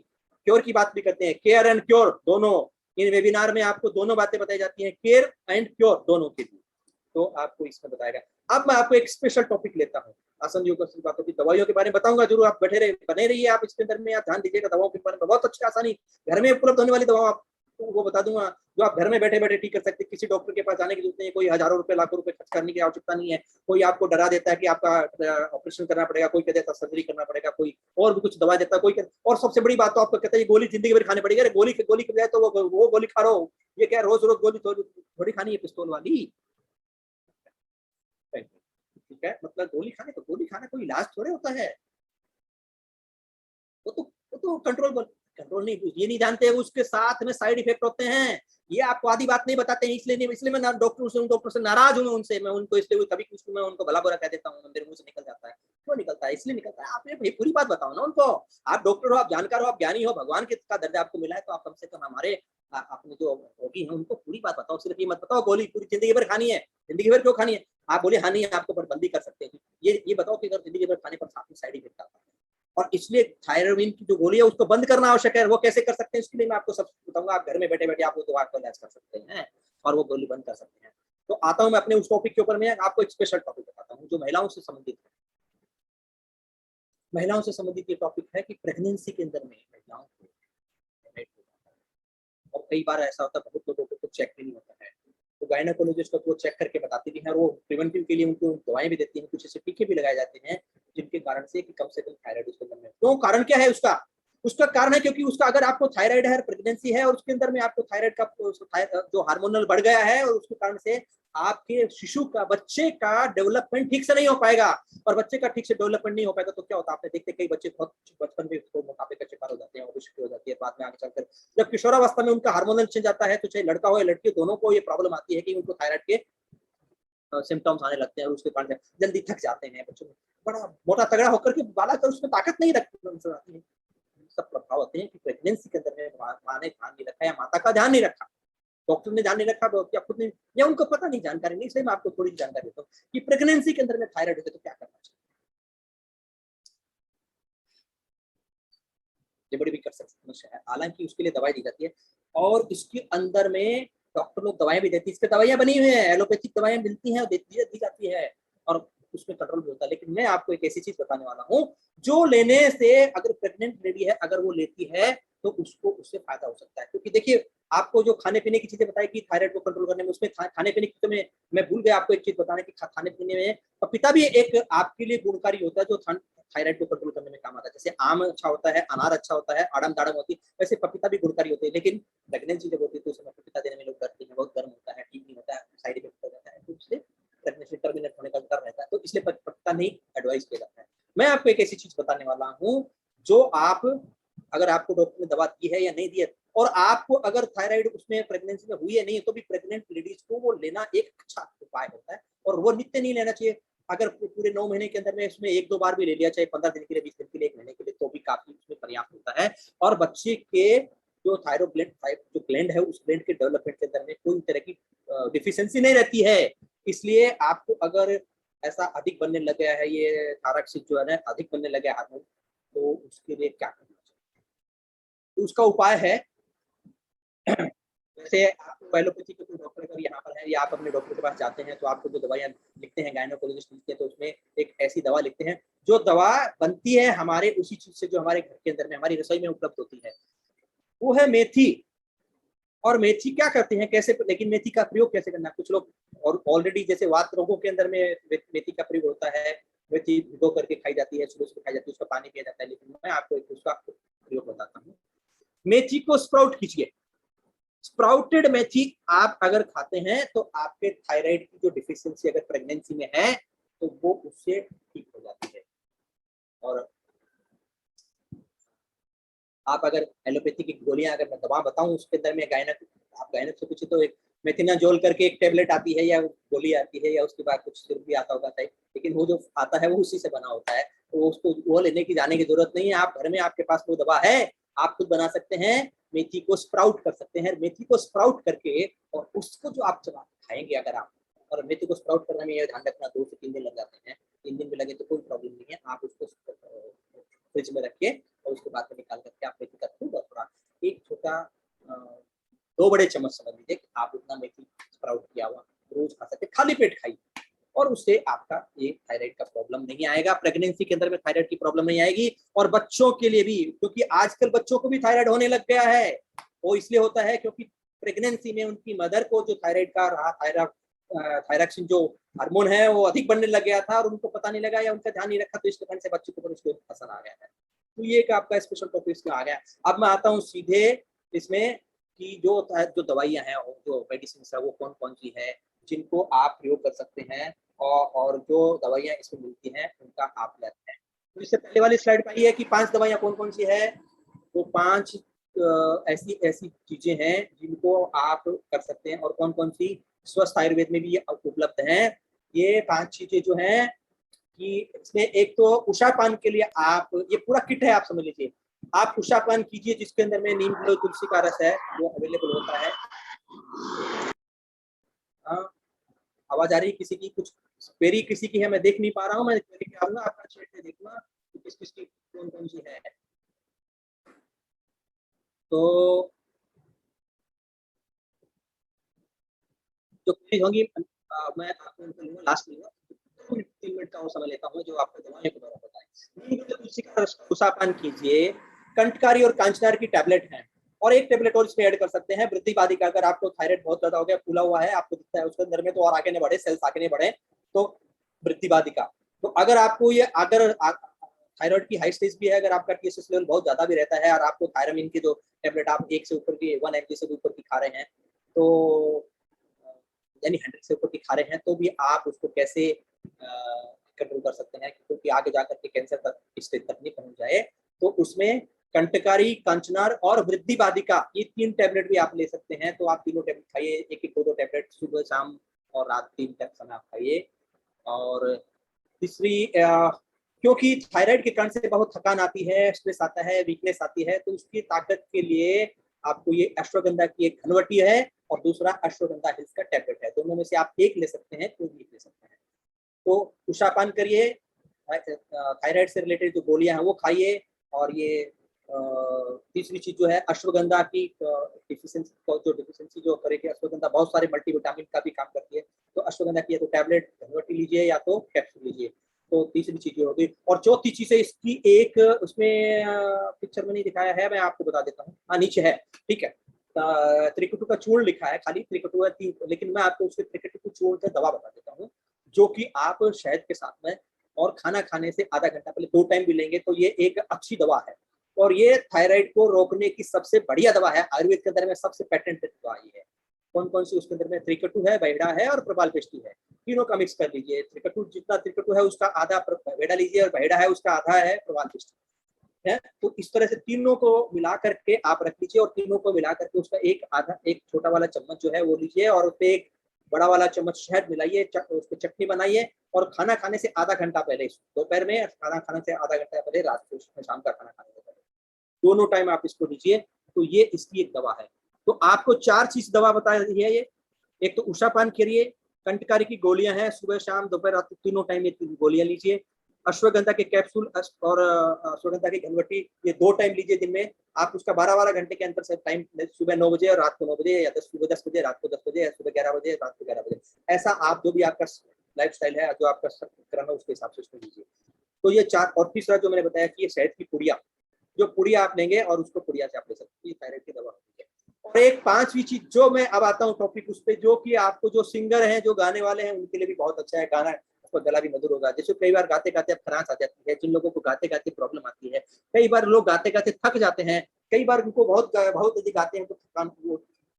क्योर की बात भी करते हैं। केयर एंड क्योर दोनों, इन वेबिनार में आपको दोनों बातें बताई जाती हैं, केयर एंड क्योर दोनों के लिए, तो आपको इसमें बताएगा। अब मैं आपको एक स्पेशल टॉपिक लेता हूँ, आसन योग की बातों की, दवाइयों के बारे में बताऊंगा। जरूर आप बैठे रहे, बने रहिए आप इसके अंदर में, आप ध्यान दीजिएगा दवाओं के बारे में। बहुत अच्छी आसानी घर में उपलब्ध होने वाली दवा आपको वो बता दूंगा, जो आप घर में बैठे बैठे ठीक कर सकते हैं। किसी डॉक्टर के पास जाने की जरूरत नहीं है, कोई हजारों रुपए लाखों रुपए खर्च करने की आवश्यकता नहीं है। कोई आपको डरा देता है कि आपका ऑपरेशन करना पड़ेगा, कोई कहता है सर्जरी करना पड़ेगा, कोई और भी कुछ दवा देता है, कोई और सबसे बड़ी बात तो आपको कहता है गोली जिंदगी भर खानी पड़ेगी। अरे गोली की बजाय तो वो गोली खा रहा हो, ये क्या रोज रोज गोली थोड़ी खानी है, पिस्तौल वाली। ठीक है, मतलब गोली खाने तो गोली खाना कोई इलाज थोड़े होता है। वो तो कंट्रोल नहीं, ये नहीं जानते उसके साथ में साइड इफेक्ट होते हैं। ये आपको आधी बात नहीं बताते हैं, इसलिए मैं डॉक्टर से नाराज हूँ उनसे। मैं उनको इसलिए कभी कुछ मैं उनको भला बुरा कह देता हूँ, मेरे मुंह से निकल जाता है। क्यों निकलता है? इसलिए निकलता है, आप पूरी बात बताओ ना उनको। आप डॉक्टर हो, आप जानकार हो, आप ज्ञानी हो, भगवान का दर्जा आपको मिला है, तो आप कम से कम हमारे अपने जो रोगी हैं उनको पूरी बात बताओ। सिर्फ ये मत बताओ गोली पूरी जिंदगी भर खानी है। जिंदगी भर क्यों खानी है? आप बोले हाँ नहीं है, आपको बंदी कर सकते हैं। ये बताओ कि अगर जिंदगी भर खाने पर साथ में साइड इफेक्ट आता है, और इसलिए थायराइड की जो गोली है उसको बंद करना आवश्यक है। वो कैसे कर सकते हैं, इसके लिए मैं आपको सब बताऊंगा। आप घर में बैठे बैठे आप वो दवा का इलाज कर सकते हैं और वो गोली बंद कर सकते हैं। तो आता हूं मैं अपने उस टॉपिक के ऊपर। मैं आपको एक स्पेशल टॉपिक बताता हूँ जो महिलाओं से संबंधित है। महिलाओं से संबंधित ये टॉपिक है कि प्रेगनेंसी के अंदर में महिलाओं को, और कई बार ऐसा होता है बहुत लोगों को चेक भी नहीं होता है, तो गायनेकोलॉजिस्ट को वो चेक करके बताती भी है, और वो प्रिवेंटिव के लिए उनको दवाएं भी देती हैं, कुछ ऐसे टीके भी लगाए जाते हैं जिनके कारण से कि कम से कम थायराइड उसके अंदर में। तो कारण क्या है उसका कारण है क्योंकि उसका अगर आपको थायराइड है, प्रेगनेंसी है, और उसके अंदर में आपको थायराइड का जो हार्मोनल बढ़ गया है, और उसके कारण से आपके शिशु का, बच्चे का डेवलपमेंट ठीक से नहीं हो पाएगा। और बच्चे का ठीक से डेवलपमेंट नहीं हो पाएगा तो क्या होता है, आपने देखते कई बच्चे बहुत बचपन में मोटापे का शिकार हो जाते हैं, ओबेसिटी हो जाती है, बाद में आगे चलकर जब किशोरावस्था में उनका हार्मोनल चेंज आता है, तो चाहे लड़का हो या लड़की, दोनों को ये प्रॉब्लम आती है कि उनको थायराइड के सिम्टम्स आने लगते हैं, और उसके कारण जल्दी थक जाते हैं। बच्चों में बड़ा मोटा तगड़ा होकर के बालक उसमें ताकत नहीं रखती। सब प्रभाव होते हैं कि प्रेगनेंसी के अंदर में माँ ने ध्यान नहीं रखा या माता का ध्यान नहीं रखा, डॉक्टर ने ध्यान नहीं रखा, या खुद ने, या उनको पता नहीं, जानकारी नहीं। इसलिए मैं आपको थोड़ी जानकारी देता हूँ कि प्रेगनेंसी के अंदर में थायराइड होते तो क्या करना चाहिए। गड़बड़ी भी कर सकती समस्या है, हालांकि उसके लिए दवाई दी जाती है। और इसके अंदर में डॉक्टर लोग दवाएं भी देती है, इसके दवाइयां बनी हुई है, एलोपैथिक दवाइयां मिलती हैं, दी जाती है, और उसमें कंट्रोल भी होता है। लेकिन मैं आपको एक ऐसी चीज बताने वाला हूँ जो लेने से, अगर प्रेग्नेंट लेडी है अगर वो लेती है तो उसको उससे फायदा हो सकता है। क्योंकि देखिए, आपको जो खाने पीने की चीजें बताई कि थायराइड को कंट्रोल करने में, उसमें खाने पीने की तो मैं भूल गया आपको एक चीज बताने की, खाने पीने में पपीता भी एक आपके लिए गुणकारी होता है जो थायराइड को कंट्रोल करने में काम आता है। जैसे आम अच्छा होता है, अनार अच्छा होता है, आड़म दाड़म होती है, वैसे पपीता भी गुणकारी होते हैं। लेकिन प्रेगनेंसी जब होती है तो उसमें पपीता देने में लोग डरते हैं, बहुत गर्म होता है, ठीक नहीं होता है, साइड इफेक्ट हो जाता है, तो इसलिए प्रेगनेंसी टर्मिनेट होने का डर रहता है, तो इसलिए पपीता नहीं एडवाइस किया जाता है। मैं आपको एक ऐसी चीज बताने वाला हूँ जो आप, अगर आपको डॉक्टर ने दवा दी है या नहीं दी है, और आपको अगर थायराइड उसमें प्रेगनेंसी में हुई है नहीं, तो भी प्रेग्नेंट लेडीज को वो लेना एक अच्छा उपाय होता है, और वो नित्य नहीं लेना चाहिए। अगर पूरे 9 महीने के अंदर में इसमें 1-2 बार भी ले लिया, चाहे 15 दिन के लिए, 20 दिन के लिए, 1 महीने के लिए, तो भी काफी उसमें पर्याप्त होता है। और बच्चे के जो जो ग्लैंड है, उस ग्लैंड के डेवलपमेंट के अंदर में कोई तरह की डिफिशियंसी नहीं रहती है। इसलिए आपको अगर ऐसा अधिक बनने लग गया है, ये थायरॉक्सिन जो है ना अधिक बनने लगे हार्मोन, तो उसके लिए क्या करना चाहिए? तो उसका उपाय है जैसे आपको एलोपैथी के कोई डॉक्टर अगर यहाँ पर है, या आप अपने डॉक्टर के पास जाते हैं, तो आपको जो दवाइयाँ लिखते हैं, गायनोकोलॉजिस्ट लिखते हैं, तो उसमें एक ऐसी दवा लिखते हैं जो दवा बनती है हमारे उसी चीज से जो हमारे घर के अंदर में, हमारी रसोई में उपलब्ध होती है, वो है मेथी। और मेथी क्या करते हैं, कैसे, लेकिन मेथी का प्रयोग कैसे करना है? कुछ लोग और ऑलरेडी जैसे वात रोगों के अंदर में मेथी का प्रयोग होता है, मेथी भिगो करके खाई जाती है, सुबह सुबह खाई जाती है, उसका पानी पिया जाता है। लेकिन मैं आपको एक उसका प्रयोग बताता हूँ। मेथी को स्प्राउट कीजिए। स्प्राउटेड मेथी आप अगर खाते हैं तो आपके थायराइड की जो डिफिशियंसी अगर प्रेगनेंसी में है तो वो उससे ठीक हो जाती है। और आप अगर एलोपैथी की गोलियां, अगर मैं दवा बताऊं उसके अंदर में आप गायनक से पूछे तो एक मेथिनाजोल करके एक टेबलेट आती है, या गोली आती है, या उसके बाद कुछ सिरप भी आता होगा टाइप, लेकिन वो जो आता है वो उसी से बना होता है, तो उसको वो लेने की जाने की जरूरत नहीं है। आप घर में, आपके पास वो दवा है, आप खुद बना सकते हैं। मेथी को स्प्राउट कर सकते हैं, मेथी को स्प्राउट करके, और उसको जो आप चबा खाएंगे अगर आप, और मेथी को स्प्राउट करने में ये ध्यान रखना 2 से 3 दिन लग जाते हैं, 3 दिन भी लगे तो कोई प्रॉब्लम नहीं है, आप उसको फ्रिज में रखिए, और उसके बाद में निकाल करके आप मेथी का खूब थोड़ा एक छोटा 2 बड़े चम्मच समझ लीजिए कि आप उतना मेथी स्प्राउट किया हुआ रोज खा सकते, खाली पेट खाइए, और उससे आपका ये थायराइड का प्रॉब्लम नहीं आएगा। प्रेगनेंसी के अंदर में थायराइड की प्रॉब्लम नहीं आएगी। और बच्चों के लिए भी, क्योंकि आजकल बच्चों को भी थायराइड होने लग गया है, वो इसलिए होता है क्योंकि प्रेगनेंसी में उनकी मदर को जो थायराइड का रहा, थायरॉक्सिन जो हार्मोन है वो अधिक बनने लग गया था, और उनको पता नहीं लगा या उनका ध्यान नहीं रखा, तो इस कारण से बच्चे को उसको असर आ गया है। तो ये एक आपका स्पेशल टॉपिक इसमें आ गया। अब मैं आता हूँ सीधे इसमें कि जो दवाइयाँ हैं, जो मेडिसिन है, वो कौन कौन सी है जिनको आप प्रयोग कर सकते हैं, और जो दवाइयाँ इसमें मिलती हैं उनका आप लेते हैं। तो इससे पहले वाली स्लाइड पर है कि 5 दवाइयाँ कौन कौन सी है। तो 5 ऐसी ऐसी चीजें हैं जिनको आप कर सकते हैं, और कौन कौन सी स्वस्थ आयुर्वेद में भी ये उपलब्ध हैं। ये 5 चीजें जो हैं कि इसमें एक तो उषापान के लिए आप, ये पूरा किट है, आप समझ लीजिए, आप उषापान कीजिए जिसके अंदर में नीम तुलसी का रस है वो अवेलेबल होता है। आवाज आ रही है किसी की? कुछ क्वेरी किसी की है, मैं देख नहीं पा रहा हूँ, मैं क्वेरी पे आऊंगा, आपका चैट में देखूंगा कि किस किस की कौन कौन सी है। तो जो क्वेरी होंगी मैं आपको लूंगा, लास्ट लूंगा, 2 मिनट का और समय लेता हूँ जो आपको दवाइयों के द्वारा बताएं। नीम तुलसी का रस उषापान कीजिए। कंटकारी और कांचनार की टैबलेट है, और एक टैबलेट और इसमें ऐड कर सकते हैं, वृद्धि बाधिका। अगर आपको थायराइड बहुत ज्यादा हो गया, फूला हुआ है, आपको दिखता है उसके अंदर में तो और आगे नहीं बढ़े, सेल्स आगे नहीं बढ़े, तो वृद्धि बाधिका। तो अगर आपको ये, अगर थायराइड की हाई स्टेज भी है, अगर आपका टीएसएच लेवल बहुत ज्यादा भी रहता है, और आपको थायरामिन की जो टैबलेट आप 1 से ऊपर की 1 mg से ऊपर की खा रहे हैं, तो यानी 100 से ऊपर की खा रहे हैं, तो भी आप उसको कैसे कंट्रोल कर सकते हैं, क्योंकि आगे जाकर के कैंसर तक स्टेज तक नहीं पहुंच जाए। तो उसमें कंटकारी, कंचनार और वृद्धि बाधिका, ये 3 टैबलेट भी आप ले सकते हैं। तो आप तीनों टैबलेट खाइए, एक एक 2-2 टैबलेट सुबह शाम और रात 3 तक समय आप खाइए। और तीसरी, क्योंकि थायराइड के कारण से बहुत थकान आती है, स्ट्रेस आता है, वीकनेस आती है, तो उसकी ताकत के लिए आपको ये अश्वगंधा की एक घनवटी है, और दूसरा अश्वगंधा हिल्स का टैबलेट है। दोनों में से आप एक ले सकते हैं, कोई भी ले सकते हैं। तो उषापान करिए, थायराइड से रिलेटेड जो गोलियां हैं वो खाइए, और ये तीसरी चीज जो है अश्वगंधा की डिफिशियंसी जो करेगी, अश्वगंधा बहुत सारे मल्टीविटामिन का भी काम करती है, तो अश्वगंधा की या तो टैबलेट घनवटी लीजिए या तो कैप्सूल लीजिए। तो तीसरी चीज ये होगी। और चौथी चीज है इसकी एक, उसमें पिक्चर में नहीं दिखाया है, मैं आपको बता देता हूँ, हाँ नीचे है, ठीक है। त्रिकुटु का चूर्ण लिखा है, खाली त्रिकुटु है 3, लेकिन मैं आपको उसके त्रिकुटु चूर्ण का दवा बता देता हूँ, जो कि आप शहद के साथ में और खाना खाने से आधा घंटा पहले 2 टाइम भी लेंगे तो ये एक अच्छी दवा है। और ये थायराइड को रोकने की सबसे बढ़िया दवा है। आयुर्वेद के अंदर में सबसे पेटेंटेड दवा ये है। कौन कौन सी उसके अंदर में, त्रिकटु है, बैड़ा है और प्रबालपेष्टि है, तीनों का मिक्स कर लीजिए। त्रिकटु, जितना त्रिकटु है उसका आधा बैड़ा लीजिए, और बैड़ा है उसका आधा है प्रबालपेष्टि है। तो इस तरह से तीनों को मिला करके आप रख लीजिए, और तीनों को मिला करके उसका एक छोटा वाला चम्मच जो है वो लीजिए, और उसपे एक बड़ा वाला चम्मच शहद मिलाइए, उसको चटनी बनाइए, और खाना खाने से आधा घंटा पहले, दोपहर में, खाना खाने से आधा घंटा पहले, रात को, शाम का खाना खाने से पहले, दोनों टाइम आप इसको लीजिए। तो ये इसकी एक दवा है। तो आपको 4 चीज दवा बता दी है ये। एक तो उषा पान करिए, कंटकारी की गोलियां हैं, सुबह शाम दोपहर रात तीनों टाइम ये 3 गोलियां लीजिए। अश्वगंधा के कैप्सूल और अश्वगंधा की घनवटी, ये 2 टाइम लीजिए दिन में। आप उसका 12-12 घंटे के अंतर से टाइम, सुबह 9 बजे और रात को 9 बजे, या सुबह 10 बजे, रात को 10 बजे, या सुबह 11 बजे, रात को 11 बजे, ऐसा आप जो भी आपका लाइफ स्टाइल है, जो आपका क्रम है, उसके हिसाब से उसको लीजिए। तो ये 4। और तीसरा जो मैंने बताया कि ये शहद की पुड़िया, जो पुड़िया आप लेंगे और उसको पुड़िया से आप ले सकते हैं, थायराइड की दवा होती है। और एक 5वीं चीज जो मैं अब आता हूँ टॉपिक उस पे, जो कि आपको जो सिंगर हैं, जो गाने वाले हैं, उनके लिए भी बहुत अच्छा है। गाना आपका गला भी मधुर होगा। जैसे कई बार गाते गाते अब खराश आ जाती है, जिन लोगों को गाते गाते प्रॉब्लम आती है, कई बार लोग गाते गाते थक जाते हैं, कई बार उनको बहुत अधिक गाते हैं तो थकान,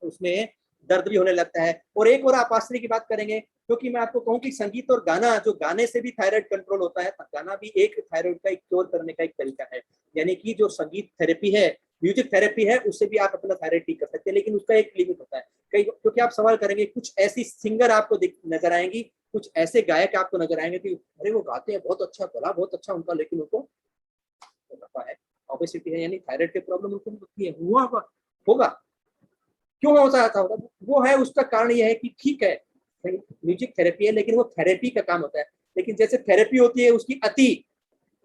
उसमें दर्द भी होने लगता है। और एक और आप आश्चर्य की बात करेंगे, क्योंकि मैं आपको कहूँ कि संगीत और गाना, जो गाने से भी थायराइड कंट्रोल होता है, गाना भी एक थायराइड का एक क्योर करने का एक तरीका है। यानी कि जो संगीत थेरेपी है, म्यूजिक थेरेपी है, उससे भी आप अपना थायराइड ठीक कर सकते हैं, लेकिन उसका एक लिमिट होता है। क्योंकि आप सवाल करेंगे, कुछ ऐसी सिंगर आपको नजर आएंगी, कुछ ऐसे गायक आपको नजर आएंगे कि अरे वो गाते हैं बहुत अच्छा, गला बहुत अच्छा उनका, लेकिन उनको है ओबेसिटी है, यानी थायराइड के प्रॉब्लम उनको होती है, हुआ होगा। क्यों हो जाता होगा? वो है, उसका कारण यह है कि ठीक है म्यूजिक थेरेपी है, लेकिन वो थेरेपी का काम होता है। लेकिन जैसे थेरेपी होती है, उसकी अति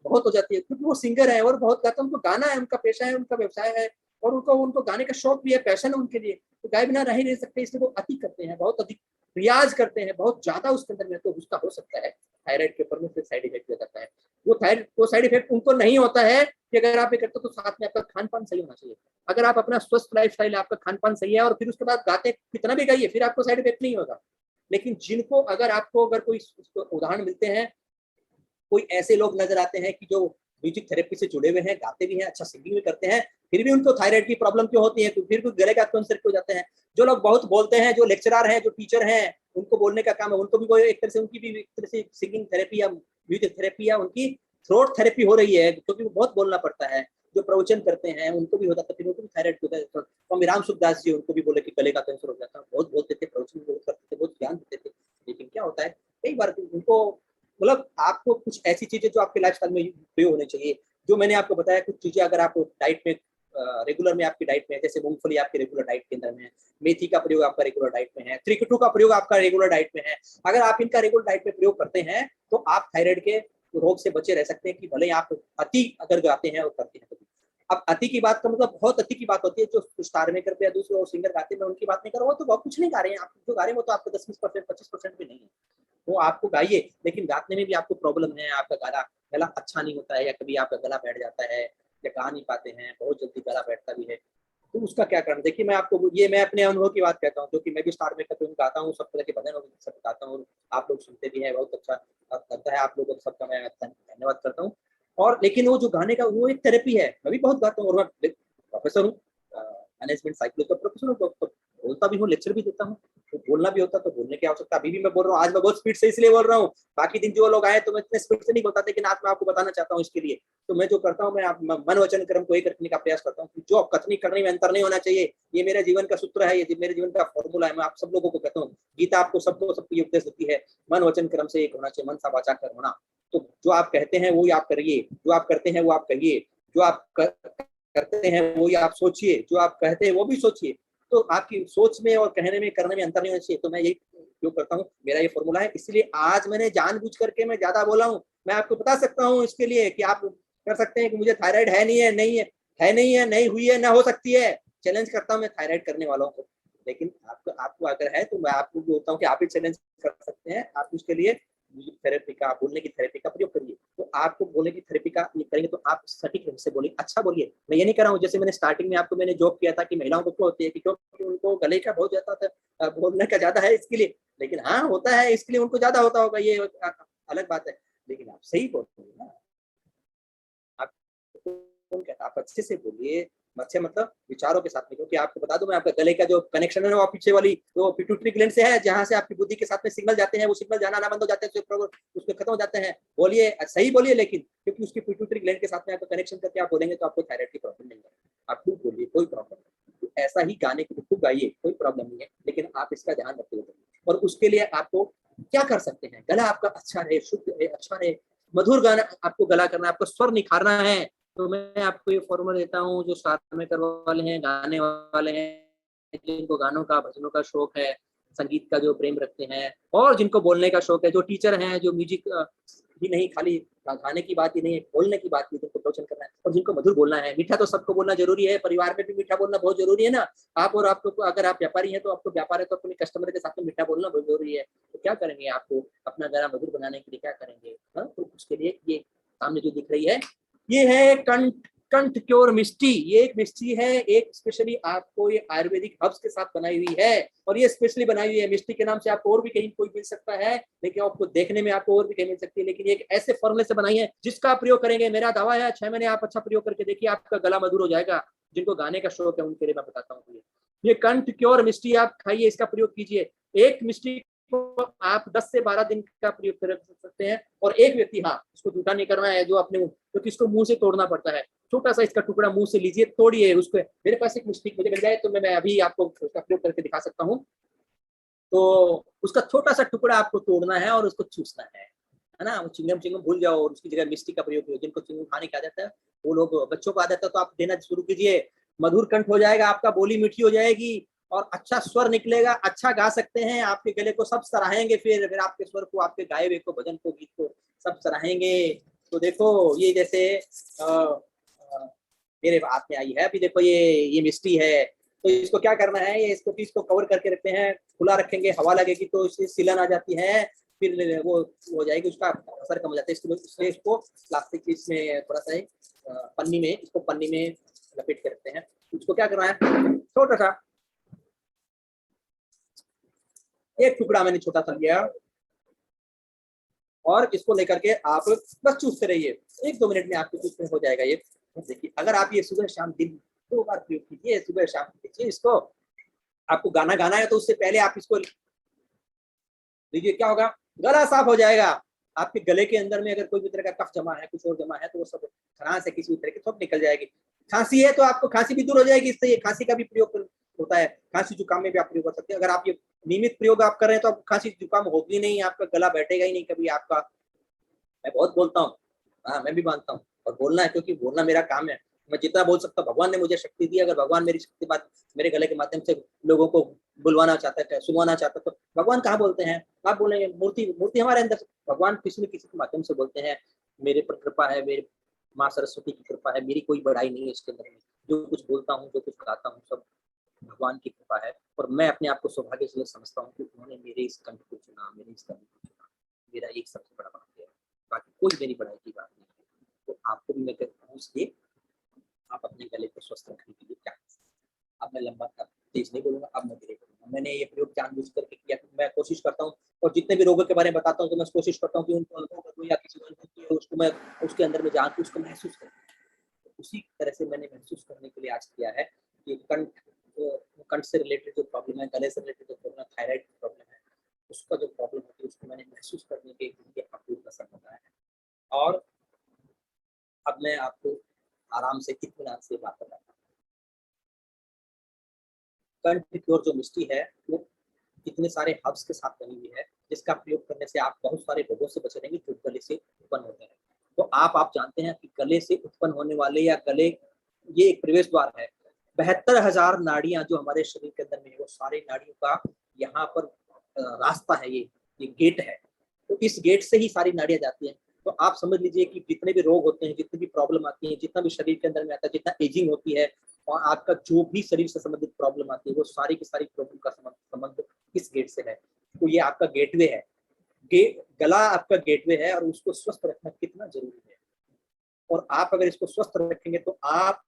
बहुत हो जाती है, क्योंकि वो सिंगर है और बहुत गाता है, उनको गाना है, उनका पेशा है, उनका व्यवसाय है, और उनको गाने का शौक भी है, पैशन है उनके लिए, तो गाए बिना रह ही नहीं सकते, इसलिए वो अति करते हैं, बहुत अधिक रियाज करते हैं, बहुत ज्यादा उसके अंदर में, तो उसका हो सकता है थायराइड के ऊपर में फिर साइड इफेक्ट हो जाता है। वो साइड इफेक्ट उनको नहीं होता है कि अगर आप ये करते हो तो साथ में आपका खान पान सही होना चाहिए। अगर आप अपना स्वस्थ लाइफ स्टाइल, आपका खान पान सही है, और फिर उसके बाद गाते कितना भी गाइए, फिर आपको साइड इफेक्ट नहीं होगा। लेकिन जिनको, अगर कोई उदाहरण मिलते हैं, कोई ऐसे लोग नजर आते हैं कि जो म्यूजिक थेरेपी से जुड़े हुए हैं, गाते भी हैं, अच्छा सिंगिंग भी करते हैं, फिर भी उनको थायराइड की प्रॉब्लम क्यों होती है, तो फिर भी गले का कैंसर क्यों जाते हैं। जो लोग बहुत बोलते हैं, जो लेक्चरर हैं, जो टीचर हैं, उनको बोलने का काम है, उनको भी एक तरह से, उनकी भी एक तरह से सिंगिंग थेरेपी या म्यूजिक थेरेपी या उनकी थ्रोट थेरेपी हो रही है, क्योंकि वो बहुत बोलना पड़ता है। जो प्रवचन करते हैं उनको भी हो जाता है, फिर उनको भी थायराइड होता है। स्वामी राम सुखदास जी, उनको भी बोले कि गले का कैंसर हो जाता है, बहुत बोलते थे, प्रवचन करते थे, बहुत ज्ञान देते थे, लेकिन क्या होता है कई बार उनको, मतलब आपको कुछ ऐसी चीजें जो आपके लाइफस्टाइल में प्रयोग होने चाहिए, जो मैंने आपको बताया, कुछ चीजें अगर आप डाइट में, रेगुलर में आपकी डाइट में, जैसे मूंगफली आपके रेगुलर डाइट के अंदर में है, मेथी का प्रयोग आपका रेगुलर डाइट में है, त्रिकटु का प्रयोग आपका रेगुलर डाइट में है, अगर आप इनका रेगुलर डाइट में प्रयोग करते हैं तो आप थायराइड के रोग से बचे रह सकते हैं। कि भले आप अति अगर गाते हैं और करते हैं तो। अब अति की बात का मतलब बहुत अति की बात होती है, जो स्टार मेकर पे या दूसरे सिंगर गाते हैं, मैं उनकी बात नहीं कर रहा हूँ, तो बहुत कुछ नहीं गा रहे हैं। आप जो गा रहे हैं वो तो आपको 10-20%, 25% भी नहीं है, वो आपको गाइए, लेकिन गाने में भी आपको प्रॉब्लम है, आपका गला अच्छा नहीं होता है, या कभी आपका गला बैठ जाता है, या गा नहीं पाते हैं, बहुत जल्दी गला बैठता भी है, तो उसका क्या कारण? देखिए, मैं अपने अनुभव की बात कहता हूँ, क्योंकि मैं भी स्टार मेकर पे गाता हूँ, सब तरह के भजन सब गाता हूँ, आप लोग सुनते भी हैं, बहुत अच्छा लगता है, आप लोगों सबका मैं धन्यवाद करता हूँ। और लेकिन वो जो गाने का वो एक थेरेपी है, मैं भी बहुत गाता हूँ, और मैं प्रोफेसर हूँ, मैनेजमेंट साइकोलॉजी का प्रोफेसर हूँ, तो बोलता भी हूँ, लेक्चर भी देता हूँ, तो बोलना भी होता है, तो बोलने की आवश्यकता अभी भी मैं बोल रहा हूँ। आज मैं बहुत स्पीड से इसलिए बोल रहा हूँ, बाकी दिन जो लोग आए तो मैं इतने स्पीड से नहीं बोलता, लेकिन आज मैं आपको बताना चाहता हूँ इसके लिए। तो मैं जो करता हूँ, मैं मन वचन कर्म को एक रखने का प्रयास करता हूँ, जो कथनी करने में अंतर नहीं होना चाहिए, ये मेरे जीवन का सूत्र है, ये मेरे जीवन का फॉर्मूला है। मैं आप सब लोगों को कहता हूँ, गीता आपको सबको उपदेश देती है, मन वचन कर्म से एक होना चाहिए, मन सा वाचा कर होना। तो जो आप कहते हैं वो आप करिए, जो आप करते हैं वो आप कहिए, जो आप करते हैं वो आप सोचिए, जो आप कहते हैं वो भी सोचिए। तो आपकी सोच में और कहने में करने में अंतर नहीं होना चाहिए। तो मैं यही उपयोग करता हूँ, मेरा ये फॉर्मूला है। इसलिए आज मैंने जानबूझ करके मैं ज्यादा बोला हूँ। मैं आपको बता सकता हूँ इसके लिए कि आप कर सकते हैं कि मुझे थायराइड है नहीं है, है नहीं है, नहीं हुई है, ना हो सकती है। चैलेंज करता हूँ मैं थायराइड करने वालों को। लेकिन आपको अगर है तो मैं आपको बोलता हूँ कि आप भी चैलेंज कर सकते हैं। आप उसके लिए थेरेपी का, बोलने की थेरेपी का प्रयोग करिए। तो आपको बोलने की थेरेपी का ये करेंगे तो आप सटीक ढंग से बोलिए, अच्छा बोलिए। मैं ये नहीं कर रहा हूँ, जैसे मैंने स्टार्टिंग में आपको मैंने जोक किया था कि महिलाओं को क्यों होती है, कि क्योंकि उनको गले का बहुत ज्यादा बोलने का ज्यादा है इसके लिए। लेकिन हाँ होता है, इसके लिए उनको ज्यादा होता होगा, ये अलग बात है। लेकिन आप सही बोलिए ना, आप कौन कहता, आप अच्छे से बोलिए, अच्छे मतलब विचारों के साथ में। क्योंकि आपको बता दूं मैं, आपका गले का जो कनेक्शन है वो पीछे वाली वो पिट्यूटरी ग्लैंड से है, जहां से आपकी बुद्धि के साथ में सिग्नल जाते हैं, वो सिग्नल जाना ना बंद हो जाते हैं तो उसके खत्म हो जाते हैं। बोलिए, सही बोलिए, लेकिन क्योंकि उसकी पिट्यूटरी ग्लैंड के साथ में आपका कनेक्शन करके आप बोलेंगे तो आपको थायराइड की प्रॉब्लम नहीं है। आप खूब बोलिए, कोई प्रॉब्लम नहीं। तो ऐसा ही गाने को खूब गाइए, कोई प्रॉब्लम नहीं है, लेकिन आप इसका ध्यान रखते हुए। और उसके लिए आपको क्या कर सकते हैं, गला आपका अच्छा रहे, शुद्ध रहे, अच्छा रहे, मधुर गाना आपको गला करना है, आपको स्वर निखारना है। तो मैं आपको ये फॉर्मूला देता हूँ, जो साथ में करने वाले हैं, गाने वाले हैं, जिनको गानों का, भजनों का शौक है, संगीत का जो प्रेम रखते हैं, और जिनको बोलने का शौक है, जो टीचर हैं, जो म्यूजिक ही नहीं, खाली गाने की बात ही नहीं है, बोलने की बात भी, जिनको प्रवचन करना है, और जिनको मधुर बोलना है। मीठा तो सबको बोलना जरूरी है, परिवार में भी मीठा बोलना बहुत जरूरी है ना। आपको अगर आप व्यापारी हैं तो आपको व्यापार है तो अपने कस्टमर के साथ में मीठा बोलना बहुत जरूरी है। तो क्या करेंगे, आपको अपना गला मधुर बनाने के लिए क्या करेंगे, तो उसके लिए ये सामने जो दिख रही है, ये है कंठ कंठ क्योर मिष्टी। ये एक मिष्टी है, एक स्पेशली आपको ये आयुर्वेदिक हर्ब्स के साथ बनाई हुई है, और ये स्पेशली बनाई हुई है। मिष्टी के नाम से आपको और भी कहीं कोई मिल सकता है, लेकिन आपको देखने में आपको और भी कहीं मिल सकती है, लेकिन एक ऐसे फॉर्मूले से बनाई है जिसका प्रयोग करेंगे, मेरा दावा है 6 महीने आप अच्छा प्रयोग करके देखिए, आपका गला मधुर हो जाएगा। जिनको गाने का शौक है उनके लिए मैं बताता हूँ, ये कंठ क्योर मिष्टी आप खाइए, इसका प्रयोग कीजिए। एक मिष्टी को आप 10 से 12 दिन का प्रयोग कर सकते हैं। और एक व्यक्ति, हाँ इसको जूठा नहीं करना है, जो अपने क्योंकि इसको मुंह से तोड़ना पड़ता है, छोटा सा इसका टुकड़ा मुंह से लीजिए, तोड़िए उसको। मेरे पास एक मिस्टेक मुझे मिल जाए तो मैं अभी आपको उसका प्रयोग करके दिखा सकता हूँ। तो उसका छोटा सा टुकड़ा आपको तोड़ना है और उसको चूसना है ना। वो चिंगम चिंगम भूल जाओ और उसकी जगह मिस्टी का प्रयोग करो। जिनको चिंगम खाने की आदत है, वो लोग, बच्चों को आदत है तो आप देना शुरू कीजिए। मधुर कंठ हो जाएगा आपका, बोली मीठी हो जाएगी और अच्छा स्वर निकलेगा, अच्छा गा सकते हैं। आपके गले को सब सराहेंगे, फिर आपके स्वर को, आपके गाए हुए को, भजन को, गीत को सब सराहेंगे। तो देखो ये जैसे मेरे हाथ में आई है अभी, देखो ये मिष्टी है। तो इसको क्या करना है, ये इसको कवर करके रखते हैं, खुला रखेंगे, हवा लगेगी तो इससे सिलन आ जाती है, फिर वो हो जाएगी, उसका असर कम हो जाता है। इसलिए इसको प्लास्टिक की इसमें थोड़ा सा पन्नी में, इसको पन्नी में लपेट के रखते हैं। इसको क्या करना है, छोटा सा एक टुकड़ा मैंने छोटा सा लिया और इसको लेकर के आप बस चूसते रहिए। 1-2 मिनट में आपको चूसने हो जाएगा ये। देखिए, अगर आप ये सुबह शाम दिन 2 बार प्रयोग कीजिए, सुबह शाम कीजिए इसको। आपको गाना गाना है तो उससे पहले आप इसको लीजिए, क्या होगा, गला साफ हो जाएगा। आपके गले के अंदर में अगर कोई भी तरह का कफ जमा है, कुछ और जमा है, तो वो सब खराश है किसी भी तरह की सब निकल जाएगी। खांसी है तो आपको खांसी भी दूर हो जाएगी इससे। ये खांसी का भी प्रयोग होता है, खांसी जुकाम में भी आप प्रयोग कर सकते हैं। अगर आप ये नियमित प्रयोग आप कर रहे हैं तो आप खांसी जुकाम होगी नहीं, आपका गला बैठेगा ही नहीं कभी आपका। मैं बहुत बोलता हूँ, हाँ मैं भी मानता हूँ, और बोलना है क्योंकि बोलना मेरा काम है। मैं जितना बोल सकता हूँ, भगवान ने मुझे शक्ति दी। अगर भगवान मेरी शक्ति बात मेरे गले के माध्यम से लोगों को बुलवाना चाहता है, सुनवाना चाहता है, तो भगवान कहाँ बोलते हैं, आप बोलेंगे, मूर्ति मूर्ति हमारे अंदर। भगवान किसी न किसी के माध्यम से बोलते हैं। मेरे पर कृपा है, मेरे माँ सरस्वती की कृपा है, मेरी कोई बड़ाई नहीं है इसके अंदर में। जो कुछ बोलता हूँ, जो कुछ गाता हूँ, सब भगवान की कृपा है। और मैं अपने आप को सौभाग्यशाली समझता हूँ कि उन्होंने मेरे इस कंठ को चुना, मेरे इस गले को चुना। मेरा एक सबसे बड़ा भाग्य है, बाकी कोई मेरी बड़ाई की बात नहीं है। तो आपको भी मैं कहता हूँ इसलिए आप अपने गले को स्वस्थ रखने के लिए क्या कर सकते हैं। अब मैं लंबा तेज नहीं बोलूंगा, अब मैं धीरे बोलूंगा। मैंने ये प्रयोग जानबूझ करके किया, मैं कोशिश करता हूँ, और जितने भी रोगों के बारे में बताता हूँ तो मैं कोशिश करता हूँ कि उनको अनुभव करूँ या किसी को अनुभव किया उसको मैं उसके अंदर में जाकर उसको महसूस करूँ। तो उसी तरह से मैंने महसूस करने के लिए आज किया है कि कंठ से रिलेटेड जो प्रॉब्लम है, गले से रिलेटेड जो प्रॉब्लम है, थायराइड की प्रॉब्लम है, उसका जो प्रॉब्लम होती है उसको मैंने महसूस करने के लिए आपको पसंद बताया है। और अब मैं आपको आराम से इत्मीनान से बात बताता हूँ। कंठ क्योर जो मिष्टी है वो इतने सारे हर्ब्स के साथ बनी हुई है, जिसका प्रयोग करने से आप बहुत सारे रोगों से बचे रहेंगे जो गले से उत्पन्न होते हैं। तो आप जानते हैं कि गले से उत्पन्न होने वाले या गले, ये एक प्रवेश द्वार है। 72,000 नाड़ियां जो हमारे शरीर के अंदर में है, वो सारे नाड़ियों का यहाँ पर रास्ता है, ये गेट है। तो इस गेट से ही सारी नाड़ियां जाती हैं। तो आप समझ लीजिए कि जितने भी रोग होते हैं, जितनी भी प्रॉब्लम आती है, जितना भी शरीर के अंदर में आता है, जितना एजिंग होती है और आपका जो भी शरीर से संबंधित प्रॉब्लम आती है, वो सारी की सारी प्रॉब्लम का संबंध इस गेट से है। तो ये आपका गेटवे है। गला आपका गेटवे है और उसको स्वस्थ रखना कितना जरूरी है। और आप अगर इसको स्वस्थ रखेंगे तो आप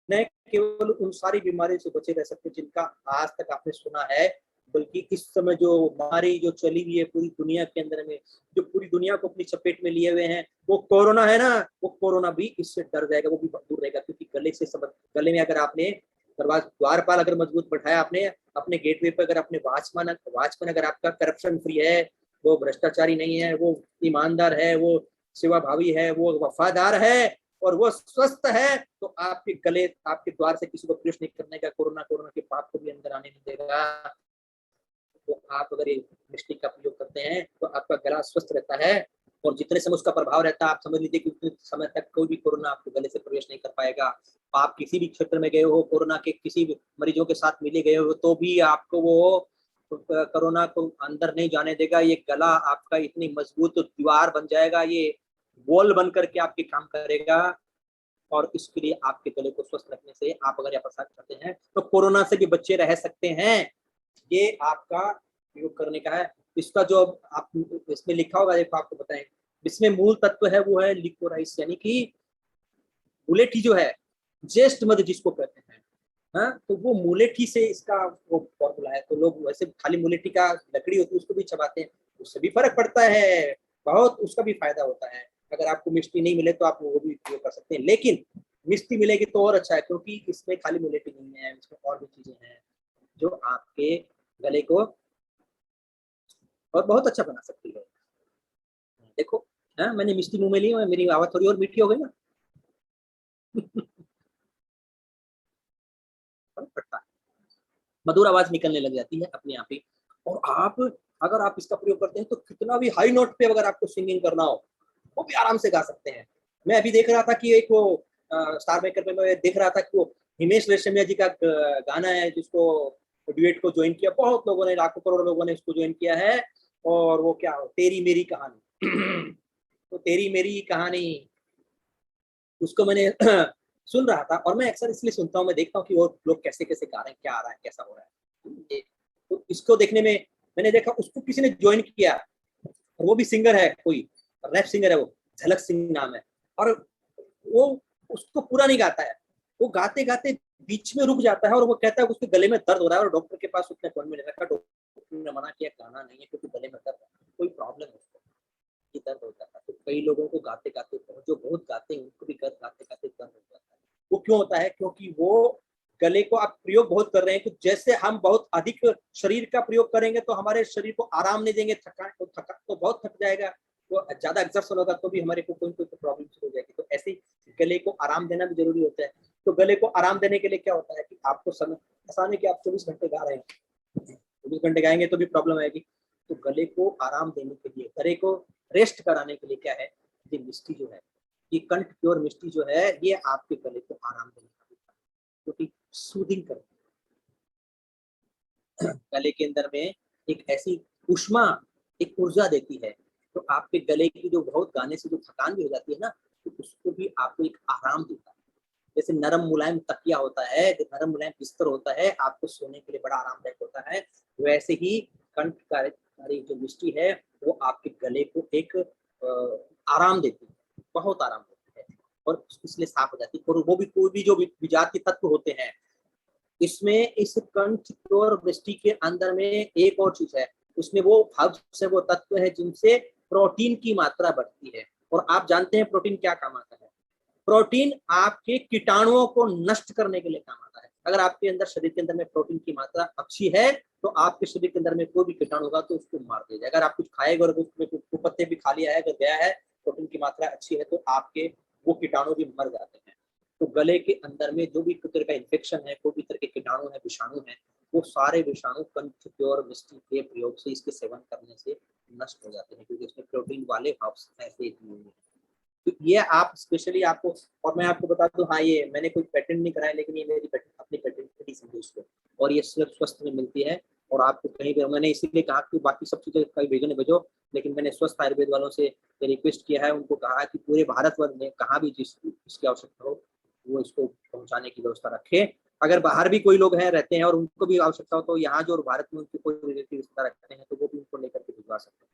न केवल उन सारी बीमारियों से बचे रह सकते जिनका आज तक आपने सुना है, बल्कि इस समय जो बीमारी जो चली हुई है पूरी दुनिया के अंदर में, जो पूरी दुनिया को अपनी चपेट में लिए हुए हैं, वो कोरोना है ना, वो कोरोना भी इससे डर जाएगा, वो भी दूर रहेगा। क्योंकि गले में अगर आपने द्वारपाल अगर मजबूत बैठाया आपने अपने गेटवे पर, अगर अपने वॉचमैन अगर आपका करप्शन फ्री है, वो भ्रष्टाचारी नहीं है, वो ईमानदार है, वो सेवाभावी है, वो वफादार है और वो स्वस्थ है, तो आपके गले आपके द्वार से किसी को प्रवेश नहीं करने का, कोरोना के पाप को भी अंदर आने नहीं देगा। तो आप अगर ये मिस्टी का प्रयोग करते हैं तो आपका गला स्वस्थ रहता है और जितने समय उसका प्रभाव रहता है आप समझ लीजिए कि उतने समय तक कोई भी कोरोना आपके गले से प्रवेश नहीं कर पाएगा। आप किसी भी क्षेत्र में गए हो, कोरोना के किसी भी मरीजों के साथ मिले गए हो, तो भी आपको वो कोरोना को अंदर नहीं जाने देगा। ये गला आपका इतनी मजबूत दीवार बन जाएगा, ये वॉल बन करके आपके काम करेगा। और इसके लिए आपके गले को स्वस्थ रखने से आप अगर प्रसाद करते हैं तो कोरोना से भी बच्चे रह सकते हैं। ये आपका प्रयोग करने का है। इसका जो आप इसमें लिखा होगा, देखो आपको बताएं, इसमें मूल तत्व है वो है लिकोराइस, यानी कि मुलेठी जो है, ज्येष्ठ मध जिसको कहते हैं। हाँ, तो वो मुलेठी से इसका वो फॉर्मूला है। तो लोग वैसे खाली मुलेठी का लकड़ी होती है उसको भी चबाते हैं, उससे भी फर्क पड़ता है, बहुत उसका भी फायदा होता है। अगर आपको मिष्टी नहीं मिले तो आप वो भी प्रयोग कर सकते हैं, लेकिन मिष्टी मिलेगी तो और अच्छा है, क्योंकि इसमें खाली मुलेठी नहीं है, इसमें और भी चीजें हैं जो आपके गले को और बहुत अच्छा बना सकती है। देखो, हाँ, मैंने मिष्टी मुंह में ली और मेरी आवाज थोड़ी और मीठी हो गई ना। फर्क पड़ता है, मधुर आवाज निकलने लग जाती है अपने आप ही। और आप अगर आप इसका प्रयोग करते हैं तो कितना भी हाई नोट पे अगर आपको सिंगिंग करना हो वो भी आराम से गा सकते हैं। मैं अभी देख रहा था कि एक वो स्टार मेकर पे मैं देख रहा था कि वो हिमेश रेशमिया जी का गाना है जिसको ड्यूएट को ज्वाइन किया, बहुत लोगों ने, लाखों करोड़ लोगों ने इसको ज्वाइन किया है। और वो क्या हो, तेरी मेरी कहानी। तो तेरी मेरी कहानी उसको मैंने सुन रहा था, और मैं अक्सर इसलिए सुनता हूँ, मैं देखता हूँ कि वो लोग कैसे कैसे गा रहे हैं, क्या आ रहा है, कैसा हो रहा है। तो इसको देखने में मैंने देखा उसको किसी ने ज्वाइन किया, और वो भी सिंगर है, कोई रैप सिंगर है, वो झलक सिंह नाम है। और वो उसको पूरा नहीं गाता है, वो गाते गाते बीच में रुक जाता है और वो कहता है उसके गले में दर्द हो रहा है और डॉक्टर के पास उसने अपॉइंटमेंट ले रखा। डॉक्टर ने मना किया, गाना नहीं है क्योंकि गले में दर्द है, कोई प्रॉब्लम है उसको, ये दर्द होता है। तो कई लोगों को गाते गाते, जो बहुत गाते हैं उनको भी गाते गाते दर्द हो जाता है। वो क्यों होता है? क्योंकि वो गले को आप प्रयोग बहुत कर रहे हैं। तो जैसे हम बहुत अधिक शरीर का प्रयोग करेंगे तो हमारे शरीर को आराम नहीं देंगे, थका तो बहुत थक जाएगा, तो ज्यादा एक्सर्शन होगा तो भी हमारे को कोई प्रॉब्लम शुरू हो जाएगी। तो ऐसे ही गले को आराम देना भी जरूरी होता है। तो गले को आराम देने के लिए क्या होता है कि आपको समय, ऐसा नहीं कि आप 24 घंटे गा रहे हैं, 24 घंटे गाएंगे तो भी प्रॉब्लम आएगी। तो गले को आराम देने के लिए, गले को रेस्ट कराने के लिए क्या है, ये मिष्टी जो है, ये कंठ प्योर मिष्टी जो है, ये आपके गले को आराम देने का भी, क्योंकि सूदिंग करती है, गले के अंदर में एक ऐसी उष्मा, एक ऊर्जा देती है। तो आपके गले की जो बहुत गाने से जो थकान भी हो जाती है ना, तो उसको भी आपको एक आराम देता है। जैसे नरम मुलायम तकिया होता है, जो नरम मुलायम बिस्तर होता है, आपको सोने के लिए बड़ा आरामदायक होता है, वैसे ही कंठ कारी जो मिष्टी है वो आपके गले को एक आराम देती है, बहुत आराम देती है, और इसलिए साफ हो जाती है। और वो भी कोई भी जो विजातीय तत्व होते हैं, इसमें इस कंठ और मिष्टी के अंदर में एक और चीज है, उसमें वो हर्ब्स है, वो तत्व है जिनसे प्रोटीन की मात्रा बढ़ती है। और आप जानते हैं प्रोटीन क्या काम आता है? प्रोटीन आपके कीटाणुओं को नष्ट करने के लिए काम आता है। अगर आपके अंदर, शरीर के अंदर में प्रोटीन की मात्रा अच्छी है तो आपके शरीर के अंदर में कोई भी कीटाणु होगा तो उसको मार देगा। अगर आप कुछ खाएगा और उसमें कुछ पत्ते भी खा लिया है, अगर गया है, प्रोटीन की मात्रा अच्छी है, तो आपके वो कीटाणु भी मर जाते हैं। तो गले के अंदर में जो भी तरह का इन्फेक्शन है, कोई भी तरह के कीटाणु है, विषाणु है, वो सारे विषाणु कंठ प्योर मिष्टी के प्रयोग से, इसके सेवन करने से नष्ट हो जाते हैं, क्योंकि इसमें प्रोटीन वाले हर्ब्स ऐसे दिए हुए हैं। तो ये आप स्पेशली आपको, और मैं आपको बता दूं, हाँ, ये मैंने कोई पेटेंट नहीं कराया, लेकिन ये मेरी अपनी पेटेंट समझी इसको, और ये सिर्फ स्वस्थ में मिलती है। और आपको कहीं भी, मैंने इसीलिए कहा कि बाकी सब चीजें कहीं भेजो भेजो, लेकिन मैंने स्वस्थ आयुर्वेद वालों से रिक्वेस्ट किया है, उनको कहा कि पूरे भारतवर्ष में कहाँ भी जिसकी आवश्यकता हो वो इसको पहुंचाने की व्यवस्था रखे। अगर बाहर भी कोई लोग हैं रहते हैं और उनको भी आवश्यकता हो तो यहाँ जो भारत में उनके कोई रिलेटिव रिश्तेदार रहते हैं तो वो भी उनको लेकर के भिजवा सकते हैं,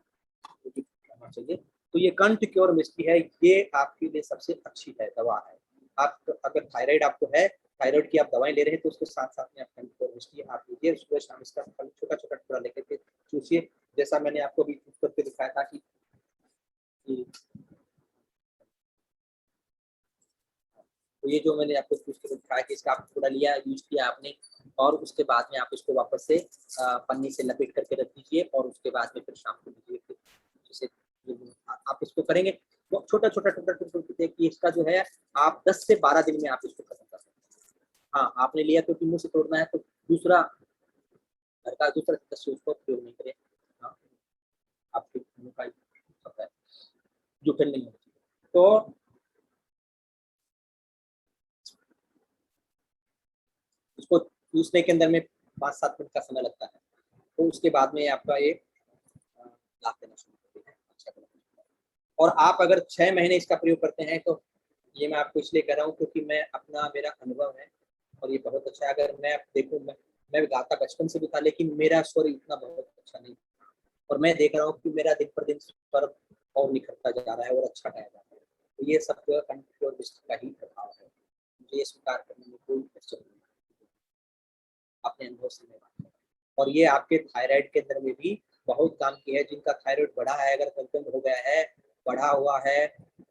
तो करना चाहिए। तो ये कंठ क्योर मिस्ट्री है, ये आपके लिए सबसे अच्छी है, दवा है। आप अगर थायराइड आपको है, थायराइड की आप दवाएं ले रहे हैं तो उसके साथ साथ में आप कंठ क्योर मिस्ट्री आप लीजिए, सुबह शाम इसका छोटा छोटा टुकड़ा लेकर के चूसिए, जैसा मैंने आपको अभी करके दिखाया था कि तो ये जो मैंने आपको चूज कर दिखाया कि इसका आप थोड़ा लिया, यूज किया आपने, और उसके बाद में आप इसको वापस से पन्नी से लपेट करके रख दीजिए और उसके बाद में फिर शाम को लीजिए। जैसे आप इसको करेंगे तो छोटा छोटा टुकड़ा कि इसका जो है आप 10 से 12 दिन में आप इसको खत्म कर सकते हैं। हाँ, आपने लिया तो मुंह से तोड़ना है तो दूसरा घर का दूसरा सदस्य उसको प्रयोग नहीं करे। हाँ, आपके मुंह का है जो फिर नहीं होती। तो उसको चूसने के अंदर में 5-7 मिनट का समय लगता है, तो उसके बाद में आपका ये लाभ देना शुरू करते हैं। अच्छा, और आप अगर 6 महीने इसका प्रयोग करते हैं तो ये मैं आपको इसलिए कह रहा हूँ क्योंकि मैं अपना मेरा अनुभव है और ये बहुत अच्छा है। अगर मैं देखूँ, मैं गाता बचपन से भी था लेकिन मेरा स्वर इतना बहुत अच्छा नहीं, और मैं देख रहा हूँ कि मेरा दिन पर दिन स्वर और निखरता जा रहा है और अच्छा गाया जा रहा है। तो ये सब कंठ और का ही प्रभाव है, मुझे ये स्वीकार करने में कोई अड़चन नहीं, अपने अनुभव से मैं बात। और ये आपके थायराइड के अंदर में भी बहुत काम किया है। जिनका थायराइड बढ़ा है, अगर कंट्रोल हो गया है, बढ़ा हुआ है,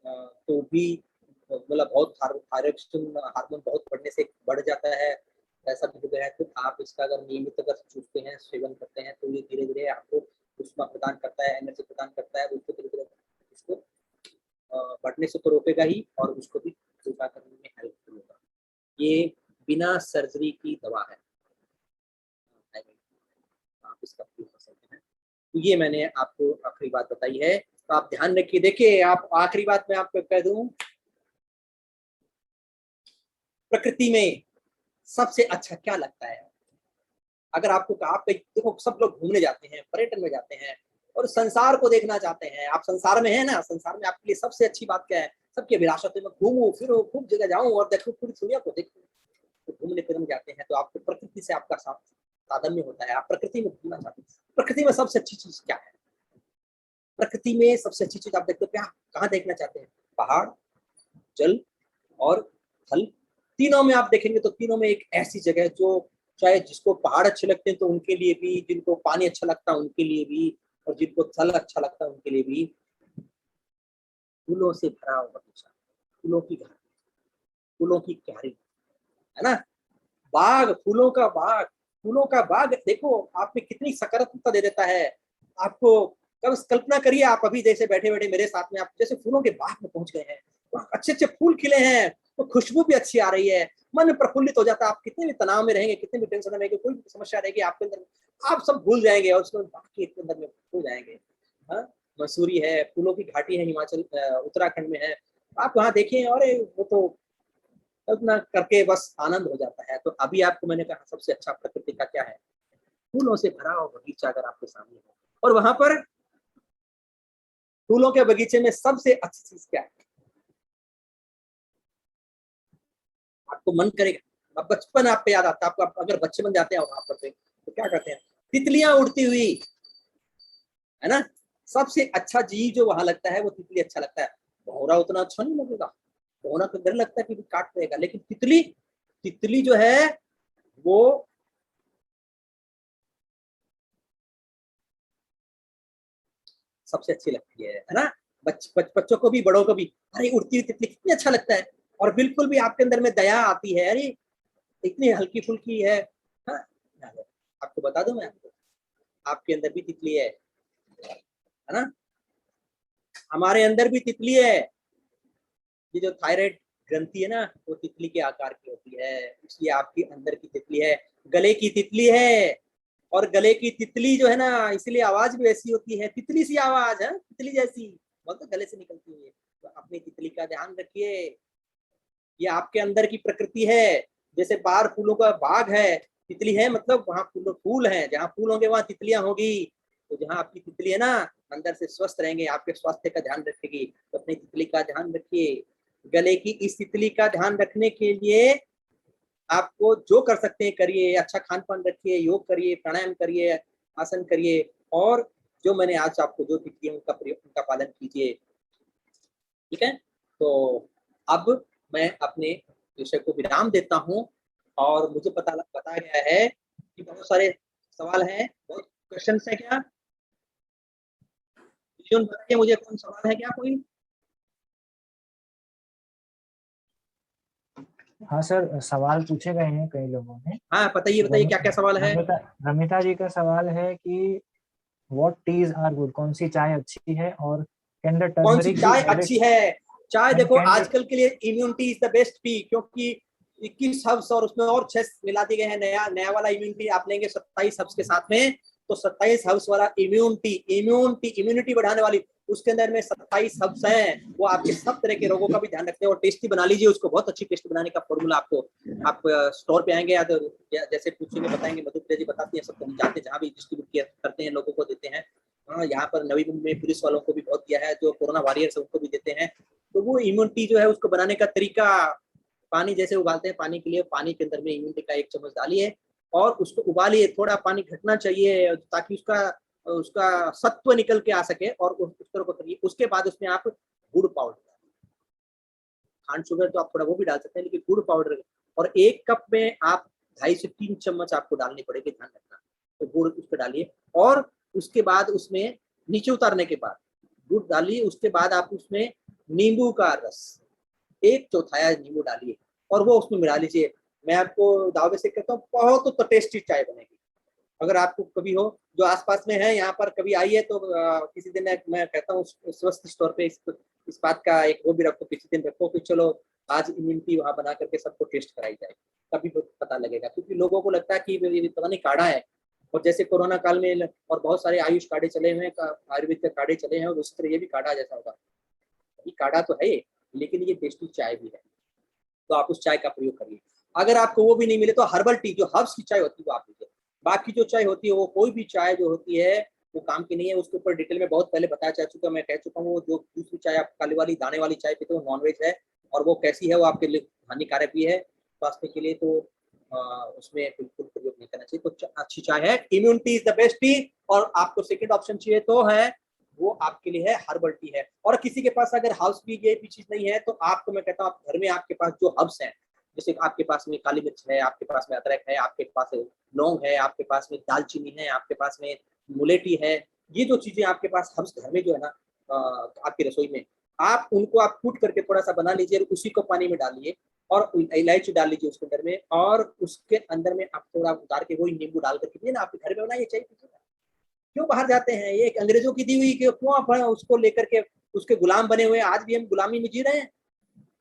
तो भी मतलब बहुत थायराइड हार्मोन बहुत बढ़ने से बढ़ जाता है, ऐसा भी हो गया है, तो आप इसका अगर नियमित अगर चूसते हैं, सेवन करते हैं तो ये धीरे धीरे आपको ऊष्मा प्रदान करता है, एनर्जी प्रदान करता है, उसको धीरे धीरे उसको बढ़ने से तो रोकेगा ही और उसको भी पूरा करने में हेल्प करेगा। ये बिना सर्जरी की दवा है, आप इसका प्रयोग कर सकते हैं। तो ये मैंने आपको आखिरी बात बताई है, तो आप ध्यान रखिए। देखिए, आप आखिरी बात मैं आपको कह दूं, प्रकृति में सबसे अच्छा क्या लगता है? अगर आपको आप देखो, सब लोग घूमने जाते हैं, पर्यटन में जाते हैं और संसार को देखना चाहते हैं। आप संसार में है ना, संसार में आपके लिए सबसे अच्छी बात क्या है? सबकी अभिलाषा है मैं घूमूं फिरूं, खूब जगह जाऊं और देखूं, पूरी दुनिया को देखूं। तो घूमने फिरने जाते हैं तो आपको प्रकृति से आपका साधन होता है, आप प्रकृति में घूमना चाहते हैं। प्रकृति में सबसे अच्छी चीज क्या है? प्रकृति में सबसे अच्छी चीज आप देखते हो क्या, कहाँ देखना चाहते हैं? पहाड़, जल और फल, तीनों में आप देखेंगे तो तीनों में एक ऐसी जगह है जो चाहे जिसको पहाड़ अच्छे लगते हैं तो उनके लिए भी, जिनको पानी अच्छा लगता है उनके लिए भी, और जिनको फल अच्छा लगता है उनके लिए भी, फूलों से भरा हुआ बगीचा, फूलों की घाटी, फूलों की क्यारी, है ना, बाग, फूलों का बाग, फूलों का बाग देखो आप में कितनी सकारात्मकता दे देता है आपको। कब कल्पना करिए, आप अभी जैसे बैठे बैठे मेरे साथ में आप जैसे फूलों के बाग में पहुंच गए हैं, अच्छे अच्छे फूल खिले हैं, तो खुशबू भी अच्छी आ रही है, मन प्रफुल्लित हो जाता है। आप कितने भी तनाव में रहेंगे, कितने भी टेंशन में रहेंगे, कोई भी समस्या रहेगी आपके अंदर, आप सब भूल जाएंगे और उसमें बाकी के अंदर में भूल जाएंगे। हाँ, मसूरी है, फूलों की घाटी है, हिमाचल उत्तराखंड में है, आप वहाँ देखिए और वो तो कल्पना करके बस आनंद हो जाता है। तो अभी आपको मैंने कहा सबसे अच्छा प्रकृति का क्या है, फूलों से भरा हुआ बगीचा अगर आपके सामने हो, और वहां पर फूलों के बगीचे में सबसे अच्छी चीज क्या है, आपको मन करेगा, अब बचपन आपको याद आता है, आपको अगर बच्चे बन जाते हैं वहां पर तो क्या करते हैं, तितलियां उड़ती हुई, है ना, सबसे अच्छा जीव जो वहां लगता है वो तितली अच्छा लगता है। भौरा उतना अच्छा नहीं लगेगा, भौरा तो डर लगता है कि काट देगा, लेकिन तितली, तितली जो है वो सबसे अच्छी लगती है ना, बच्चों को भी बड़ों को भी, अरे उड़ती हुई तितली कितनी अच्छा लगता है, और बिल्कुल भी आपके अंदर में दया आती है, अरे इतनी हल्की फुल्की है। हाँ, आपको बता दूं मैं, आपके अंदर भी तितली है ना, हमारे अंदर भी तितली है। ये जो थायराइड ग्रंथि है ना, वो तितली के आकार की होती है, इसलिए आपके अंदर की तितली है, गले की तितली है, और गले की तितली जो है ना, इसलिए आवाज भी ऐसी होती है, तितली सी आवाज है, तितली जैसी, बहुत तो गले से निकलती है। तो अपनी तितली का ध्यान रखिए, ये आपके अंदर की प्रकृति है। जैसे बाहर फूलों का बाग है, तितली है मतलब वहाँ फूल हैं, जहाँ फूल होंगे वहाँ तितलियां होगी। तो जहाँ आपकी तितली है ना, अंदर से स्वस्थ रहेंगे, आपके स्वास्थ्य का ध्यान रखेगी, तो अपनी तितली का ध्यान रखिए। गले की इस तितली का ध्यान रखने के लिए आपको जो कर सकते हैं करिए, अच्छा खान पान रखिए, योग करिए, प्राणायाम करिए, आसन करिए, और जो मैंने आज आपको जो टिप दिए उनका पालन कीजिए। ठीक है, तो अब मैं अपने विषय को विराम देता हूँ। और मुझे बताया गया है कि बहुत सारे सवाल हैं, बहुत क्वेश्चन है क्या? बताइए मुझे, कौन सवाल है क्या कोई? हाँ सर, सवाल पूछे गए हैं कई लोगों ने। हाँ बताइए बताइए, क्या क्या सवाल है? रमिता रमिता जी का सवाल है कि व्हाट टीज आर गुड, कौन सी चाय अच्छी है, और कैन द कौन सी टर्मरिक बी चाय एडेड, अच्छी है? चाय एंड देखो, कैन द आजकल के लिए immunity is the best T, क्योंकि 21 हब्स और उसमें और 6 मिला दिए गए हैं। नया नया वाला इम्यूनिटी आप लेंगे 27 हब्स के साथ में, तो 27 हब्स वाला इम्यूनिटी बढ़ाने वाली, उसके अंदर में 27 हब्स हैं, वो आपके सब तरह के रोगों का भी ध्यान रखते हैं। और टेस्टी बना लीजिए उसको, बहुत अच्छी टेस्ट बनाने का फॉर्मूला आपको, आप स्टोर पे आएंगे या तो जैसे पूछेंगे बताएंगे, मधुप्रिया जी बताती है, सब जाते हैं जहाँ भी डिस्ट्रीब्यूट करते हैं, लोगों को देते हैं। हाँ, यहाँ पर नवी मुंबई में पुलिस वालों को भी बहुत दिया है, जो कोरोना वॉरियर्स उनको भी देते हैं। तो वो इम्यूनिटी जो है उसको बनाने का तरीका, पानी जैसे उबालते हैं, पानी के लिए पानी के अंदर में इम्यूनिटी का 1 चम्मच डालिए और उसको उबालिए, थोड़ा पानी घटना चाहिए ताकि उसका उसका सत्व निकल के आ सके, और उस तरह को करिए। उसके बाद उसमें आप गुड़ पाउडर, खांड शुगर तो आप थोड़ा वो भी डाल सकते हैं, लेकिन गुड़ पाउडर, और 1 कप में आप 2.5 से 3 चम्मच आपको डालनी पड़ेगी, ध्यान रखना। तो गुड़ उस पर डालिए, और उसके बाद उसमें नीचे उतारने के बाद गुड़ डालिए, उसके बाद आप उसमें नींबू का रस 1/4 नींबू डालिए और वो उसमें मिला लीजिए। मैं आपको दावे से कहता हूँ, बहुत तो टेस्टी चाय बनेगी। अगर आपको कभी हो, जो आसपास में है यहाँ पर कभी आइए, तो किसी दिन मैं कहता हूँ स्वस्थ स्टोर पे इस बात का एक वो भी रखो, किसी दिन रखो कि चलो आज इम्यूनिटी वहाँ बना करके सबको टेस्ट कराई जाए, तभी पता लगेगा। क्योंकि लोगों को लगता है कि ये पता नहीं काढ़ा है, और जैसे कोरोना काल में और बहुत सारे आयुष काढ़े चले हुए हैं, आयुर्वेद के काढ़े चले हैं, और उस तरह ये भी काढ़ा जैसा होगा। ये काढ़ा तो है, लेकिन ये टेस्टी चाय भी है, तो आप उस चाय का प्रयोग करिए। अगर आपको वो भी नहीं मिले तो हर्बल टी, जो हर्ब्स की चाय होती है वो आप लीजिए। बाकी जो चाय होती है, वो कोई भी चाय जो होती है वो काम की नहीं है। उसके ऊपर डिटेल में बहुत पहले बताया जा चुका, मैं कह चुका हूँ। जो दूसरी चाय आप काली वाली दाने वाली चाय पीते हो, नॉनवेज है, और वो कैसी है, वो आपके लिए हानिकारक भी है स्वास्थ्य के लिए, तो उसमें बिल्कुल प्रयोग नहीं करना चाहिए। तो अच्छी चाय है, immunity is the best T. और आपको सेकेंड ऑप्शन चाहिए तो है, वो आपके लिए है हर्बल टी है। और किसी के पास अगर हाउस भी ये भी चीज नहीं है, तो आपको मैं कहता हूँ, आप घर में आपके पास जो हर्ब्स हैं, जैसे आपके पास में काली मिर्च है, आपके पास में अदरक है, आपके पास लौंग है, आपके पास में दालचीनी है, आपके पास में मुलेठी है, ये जो चीजें आपके पास हर्ब्स घर में जो है ना, आपकी रसोई में, आप उनको आप कूट करके थोड़ा सा बना लीजिए, उसी को पानी में डालिए, और इलायची डाल लीजिए उसके अंदर में, और उसके अंदर में आप थोड़ा उतार के वही नींबू डाल करके ना, आप घर में बनाइए, चाहिए क्यों बाहर जाते हैं? ये एक अंग्रेजों की दी हुई, क्यों आप उसको लेकर के उसके गुलाम बने हुए हैं? आज भी हम गुलामी में जी रहे हैं।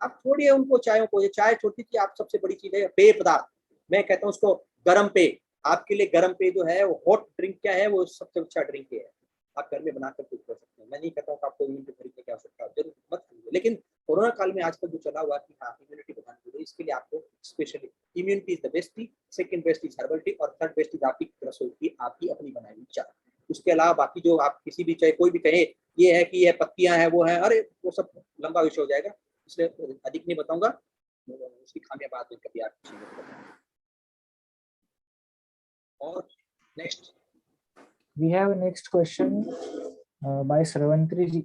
आप छोड़िए उनको चायों को, ये चाय छोटी थी, आप सबसे बड़ी चीज है पेय पदार्थ। मैं कहता हूँ उसको गर्म पेय। आपके लिए गर्म पेय जो है, वो हॉट ड्रिंक क्या है, वो सबसे अच्छा ड्रिंक है। आप घर में बनाकर कुछ कर सकते हैं। मैं नहीं कहता हूँ कि आपको इम्यूनिटी खरीदने की आवश्यकता है, जरूर मत खरीदिए, लेकिन कोरोना काल में आजकल जो चला हुआ कि हाँ इम्यूनिटी बढ़ाने के लिए, इसके लिए आपको specially immunity is the best T, second best is herbal tea, और थर्ड बेस्ट इज आपकी रसोई की, आपकी अपनी बनाई हुई चाय। उसके अलावा बाकी जो आप किसी भी चाहे कोई भी कहे ये है कि ये पत्तियां हैं, वो है, अरे वो सब लंबा विषय हो जाएगा, इसलिए अधिक नहीं बताऊंगा। उसकी खामियां बाद में कभी आप और next we have a next question by Sravanti ji.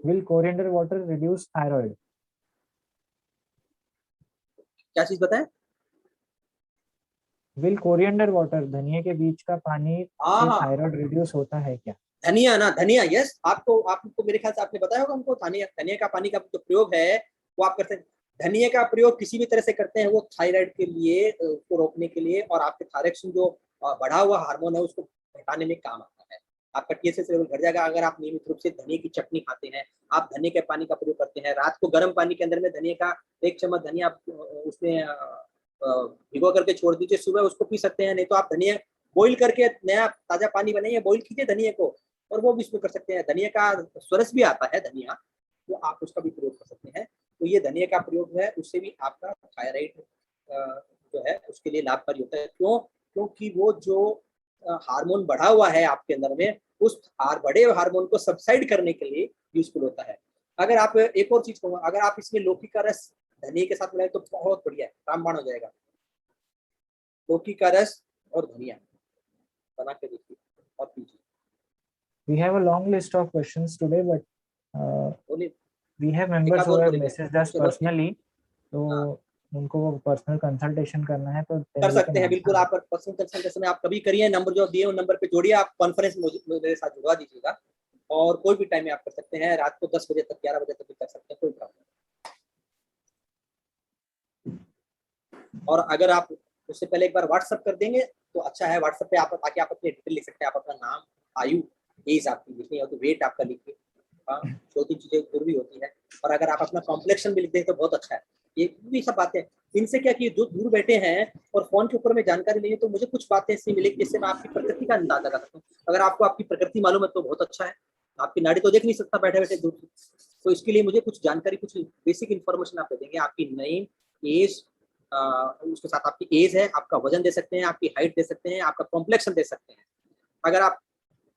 Will coriander water reduce thyroid? क्या चीज बताएं? Will coriander water, धनिया के बीज का पानी से हाँ, थायराइड रिड्यूस होता है क्या? धनिया ना, धनिया, यस। आपको मेरे ख्याल से आपने बताया होगा हमको, धनिया धनिया का पानी का जो प्रयोग है वो आप करते हैं। धनिया का प्रयोग किसी भी तरह से करते हैं, वो थायराइड के लिए, उसको रोकने के लिए, और आपके थायराइड जो बढ़ा हुआ हार्मोन है उसको घटाने में काम आता है। आपका टीएसएच लेवल घट जाएगा अगर आप नियमित रूप से धनिया की चटनी खाते हैं, आप धनिया के पानी का प्रयोग करते हैं। रात को गर्म पानी के अंदर में धनिया का 1 चम्मच धनिया उसमें भिगो करके छोड़ दीजिए, सुबह उसको पी सकते हैं। नहीं तो आप धनिया बॉइल करके नया ताजा पानी बनाइए, बॉइल कीजिए धनिया को, और वो भी इसमें कर सकते हैं। धनिया का स्वरस भी आता है धनिया, वो आप उसका भी प्रयोग कर सकते हैं। तो ये धनिया का प्रयोग है, उससे भी आपका थायराइड जो है उसके लिए लाभकारी होता है। क्यों? क्योंकि वो जो हार्मोन बढ़ा हुआ है आपके अंदर में, उस बड़े हार्मोन को सबसाइड करने के लिए यूजफुल होता है। अगर आप एक और चीज कहूँगा, अगर आप इसमें लौकी का रस धनिया के साथ मिलाए तो बहुत बढ़िया है, रामबाण हो जाएगा। लौकी का रस और धनिया बना के देखिए और पीजिए। We have a long list of questions today, but बोलिए, we have एक members आध who और have बोलेंगे, messaged us चलो ठीक। personally, तो हाँ, उनको पर्सनल कंसल्टेशन करना है, तो कर then we सकते can हैं बिल्कुल। answer आप पर्सनल कंसल्टेशन आप कभी करिए, नंबर जो दिए उन नंबर पे जोड़िए, आप कॉन्फ्रेंस में मेरे साथ जुड़वा दीजिएगा, और कोई भी टाइम में आप कर सकते हैं, रात को 10 बजे तक 11 बजे तक भी कर सकते हैं, कोई प्रॉब्लम नहीं। और अगर आप उससे पहले एक बार व्हाट्सअप कर देंगे तो अच्छा है। व्हाट्सएप पे आप ताकि आप अपने डिटेल लिख सकते हैं, आप अपना नाम, आयु, एज आपकी लिखनी है तो वेट आपका लिखिए। हाँ, 2-3 चीजें जरूरी होती है। और अगर आप अपना कॉम्प्लेक्शन भी लिख दें तो बहुत अच्छा है। ये भी सब बातें, इनसे क्या कि जो दूर बैठे हैं और फोन के ऊपर में जानकारी नहीं है, तो मुझे कुछ बातें ऐसी मिली जिससे मैं आपकी प्रकृति का अंदाजा लगा सकता हूँ। अगर आपको आपकी प्रकृति मालूम है तो बहुत अच्छा है। आपकी नाड़ी तो देख नहीं सकता बैठे बैठे दूर से, तो इसके लिए मुझे कुछ जानकारी, कुछ बेसिक इन्फॉर्मेशन आप दे देंगे। आपकी नेम, एज, उसके साथ आपकी एज है, आपका वजन दे सकते हैं, आपकी हाइट दे सकते हैं, आपका कॉम्प्लेक्शन दे सकते हैं। अगर आप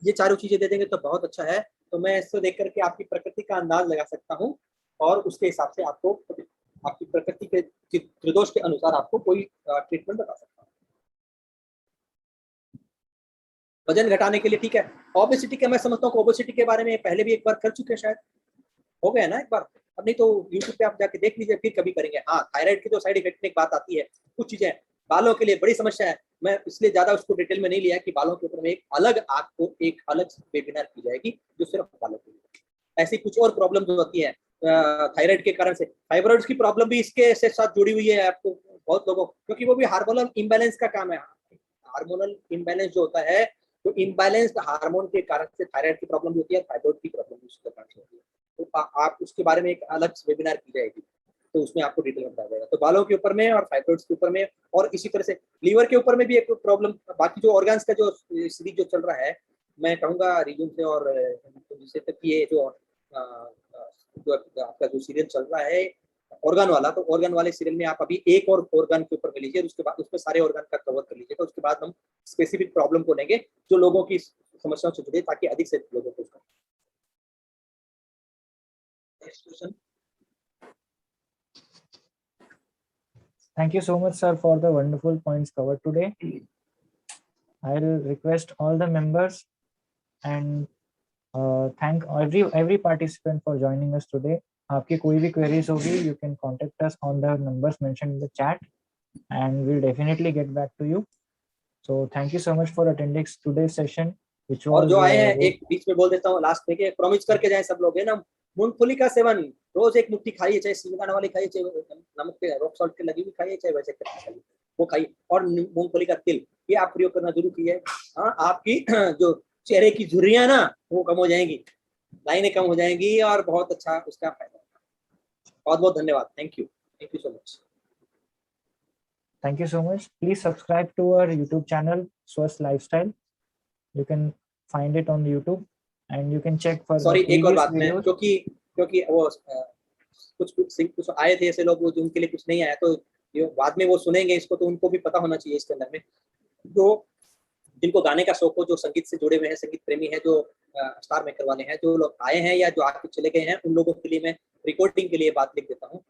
ये चारों चीजें दे देंगे तो बहुत अच्छा है। तो मैं इसको देख करके आपकी प्रकृति का अंदाज लगा सकता हूँ, और उसके हिसाब से आपको आपकी प्रकृति के त्रिदोष के अनुसार आपको कोई ट्रीटमेंट बता सकता हूँ। वजन घटाने के लिए, ठीक है। ओबेसिटी का मैं समझता हूँ, ओबेसिटी के बारे में पहले भी एक बार कर चुके हैं, शायद हो गया ना एक बार। अब नहीं तो यूट्यूब पे आप जाके देख लीजिए, फिर कभी करेंगे। हाँ, थायराइड की जो साइड इफेक्ट में एक बात आती है, कुछ चीजें बालों के लिए बड़ी समस्या है। मैं इसलिए ज्यादा उसको डिटेल में नहीं लिया कि बालों के ऊपर में एक अलग आपको एक अलग वेबिनार की जाएगी जो सिर्फ बालों के लिए। ऐसी कुछ और प्रॉब्लम जो होती है थायराइड के कारण से, फाइब्रॉइड्स की प्रॉब्लम भी इसके से साथ जुड़ी हुई है आपको बहुत लोगों, क्योंकि वो भी हार्मोनल इम्बैलेंस का काम है। हार्मोनल इम्बैलेंस जो होता है, तो इम्बैलेंस्ड हार्मोन के कारण से थायराइड की प्रॉब्लम भी होती है, थायराइड की प्रॉब्लम भी उसके कारण से होती है। तो आप उसके बारे में एक अलग वेबिनार की जाएगी, तो उसमें आपको डिटेल में बताया जाएगा। तो बालों के ऊपर में और फाइब्रॉइड्स के ऊपर में, और इसी तरह से लीवर के ऊपर में भी एक प्रॉब्लम। बाकी जो ऑर्गन्स का जो सीरीज जो चल रहा है, मैं कहूँगा रीजन से और जिससे तक ये जो आपका जो सीरियल चल रहा है ऑर्गन वाला, तो ऑर्गन वाले सीरियल में आप अभी एक और ऑर्गन के ऊपर में लीजिए, उसके बाद उसमें सारे ऑर्गन का कवर कर लीजिएगा। उसके बाद हम स्पेसिफिक प्रॉब्लम को लेंगे जो लोगों की समस्याओं से जुड़े, ताकि अधिक से लोगों को उसका। Next question. Thank you so much, sir, for the wonderful points covered today. I'll request all the members and thank every participant for joining us today. आपकी कोई भी queries होगी, you can contact us on the numbers mentioned in the chat, and we'll definitely get back to you. So thank you so much for attending today's session, which और was जो आए हैं, एक बीच में बोल देता हूँ लास्ट में कि प्रॉमिस करके जाए सब लोग, है ना, मूंगफली का सेवन रोज एक मुट्ठी खाइए, चाहे सिंगाना वाली खाइए, चाहे नमक के रॉक सॉल्ट के लगी हुई खाइए, चाहे वैसे करके खाइए, वो खाइए। और मूंगफली का तिल ये आप प्रयोग करना जरूर कीजिए। हाँ, आपकी जो चेहरे की झुर्रियां ना वो कम हो जाएंगी, लाइनें कम हो जाएंगी, और बहुत अच्छा उसका फायदा। बहुत बहुत धन्यवाद। Thank you so much. Thank you so much. Please subscribe to our YouTube channel, Swast Lifestyle. You can find it on YouTube, and you can check for the sorry, एक और previous बात में, videos. क्योंकि वो कुछ आए थे ऐसे लोग जो उनके लिए कुछ नहीं आया, तो बाद में वो सुनेंगे इसको, तो उनको भी पता होना चाहिए इसके अंदर में। जो जिनको गाने का शौक हो, जो संगीत से जुड़े हुए हैं, संगीत प्रेमी है, जो स्टार मेकर वाले हैं, जो लोग आए हैं या जो आके चले गए हैं, उन लोगों के लिए मैं रिकॉर्डिंग के लिए बात लिख देता हूँ।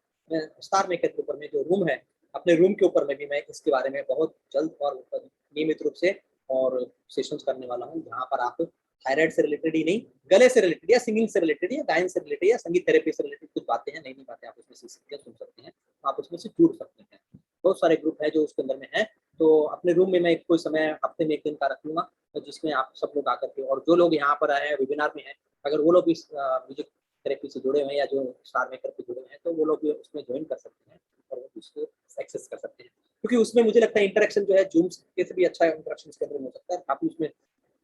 स्टार मेकर के ऊपर में जो रूम है, अपने रूम के ऊपर में भी मैं इसके बारे में बहुत जल्द और नियमित रूप से और सेशंस करने वाला हूँ, जहाँ पर आप थायराइड से रिलेटेड ही नहीं, गले से रिलेटेड या सिंगिंग से रिलेटेड या गायन से रिलेटेड या संगीत थेरेपी से रिलेटेड कुछ बातें हैं, नई नई बातें आप उसमें सीख सकते हैं, सुन सकते हैं, आप उसमें से जुड़ सकते हैं। बहुत सारे ग्रुप है जो उसके अंदर में है। तो अपने रूम में मैं कोई समय हफ्ते में 1 दिन का रखूंगा, तो जिसमें आप सब लोग आकर के, और जो लोग यहाँ पर आए हैं वेबिनार में हैं, अगर वो लोग इस म्यूजिक थेरेपी से जुड़े हुए हैं या जो स्टार मेकर पे जुड़े हैं, तो वो लोग भी उसमें ज्वाइन कर सकते हैं और उसको एक्सेस कर सकते हैं। क्योंकि उसमें मुझे लगता है इंटरेक्शन जो है जूम के से भी अच्छा इंटरेक्शन के अंदर हो सकता है। काफी उसमें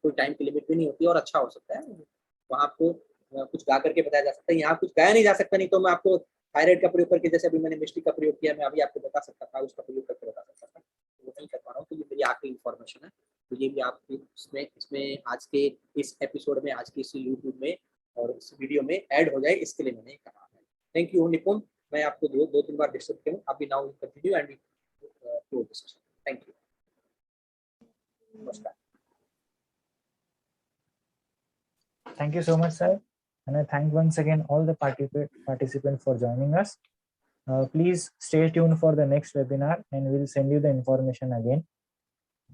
कोई टाइम की लिमिट भी नहीं होती और अच्छा हो सकता है। वहाँ आपको कुछ गा करके बताया जा सकता है, यहाँ कुछ गाया नहीं जा सकता। नहीं तो मैं आपको थायराइड का प्रयोग करके, जैसे अभी मैंने मिस्टी का प्रयोग किया, मैं अभी आपको बता सकता था, उसका प्रयोग करके बता सकता था, वो नहीं कर पा रहा हूँ। तो ये मेरी आखिरी इन्फॉर्मेशन है, तो ये भी आप इसमें आज के इस एपिसोड में, आज के इस यूट्यूब में और इस वीडियो में ऐड हो जाए, इसके लिए मैंने कहा है। थैंक यू निपुण, मैं आपको दो तीन बार डिस्टर्ब किया हूँ। अभी now continue and close the session. Thank you. Namaskar. Thank you so much, sir. And I thank once again all the participants for joining us. Please stay tuned for the next webinar and we'll send you the information again.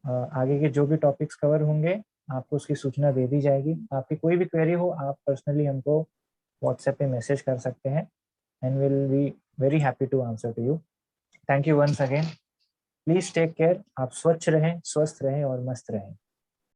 आगे के जो भी topics cover होंगे आपको उसकी सूचना दे दी जाएगी. आपकी कोई भी क्वेरी हो आप पर्सनली हमको व्हाट्सएप पे मैसेज कर सकते हैं and we'll be very happy to answer to you. Thank you once again. Please take care. आप स्वच्छ रहें, स्वस्थ रहें और मस्त रहें.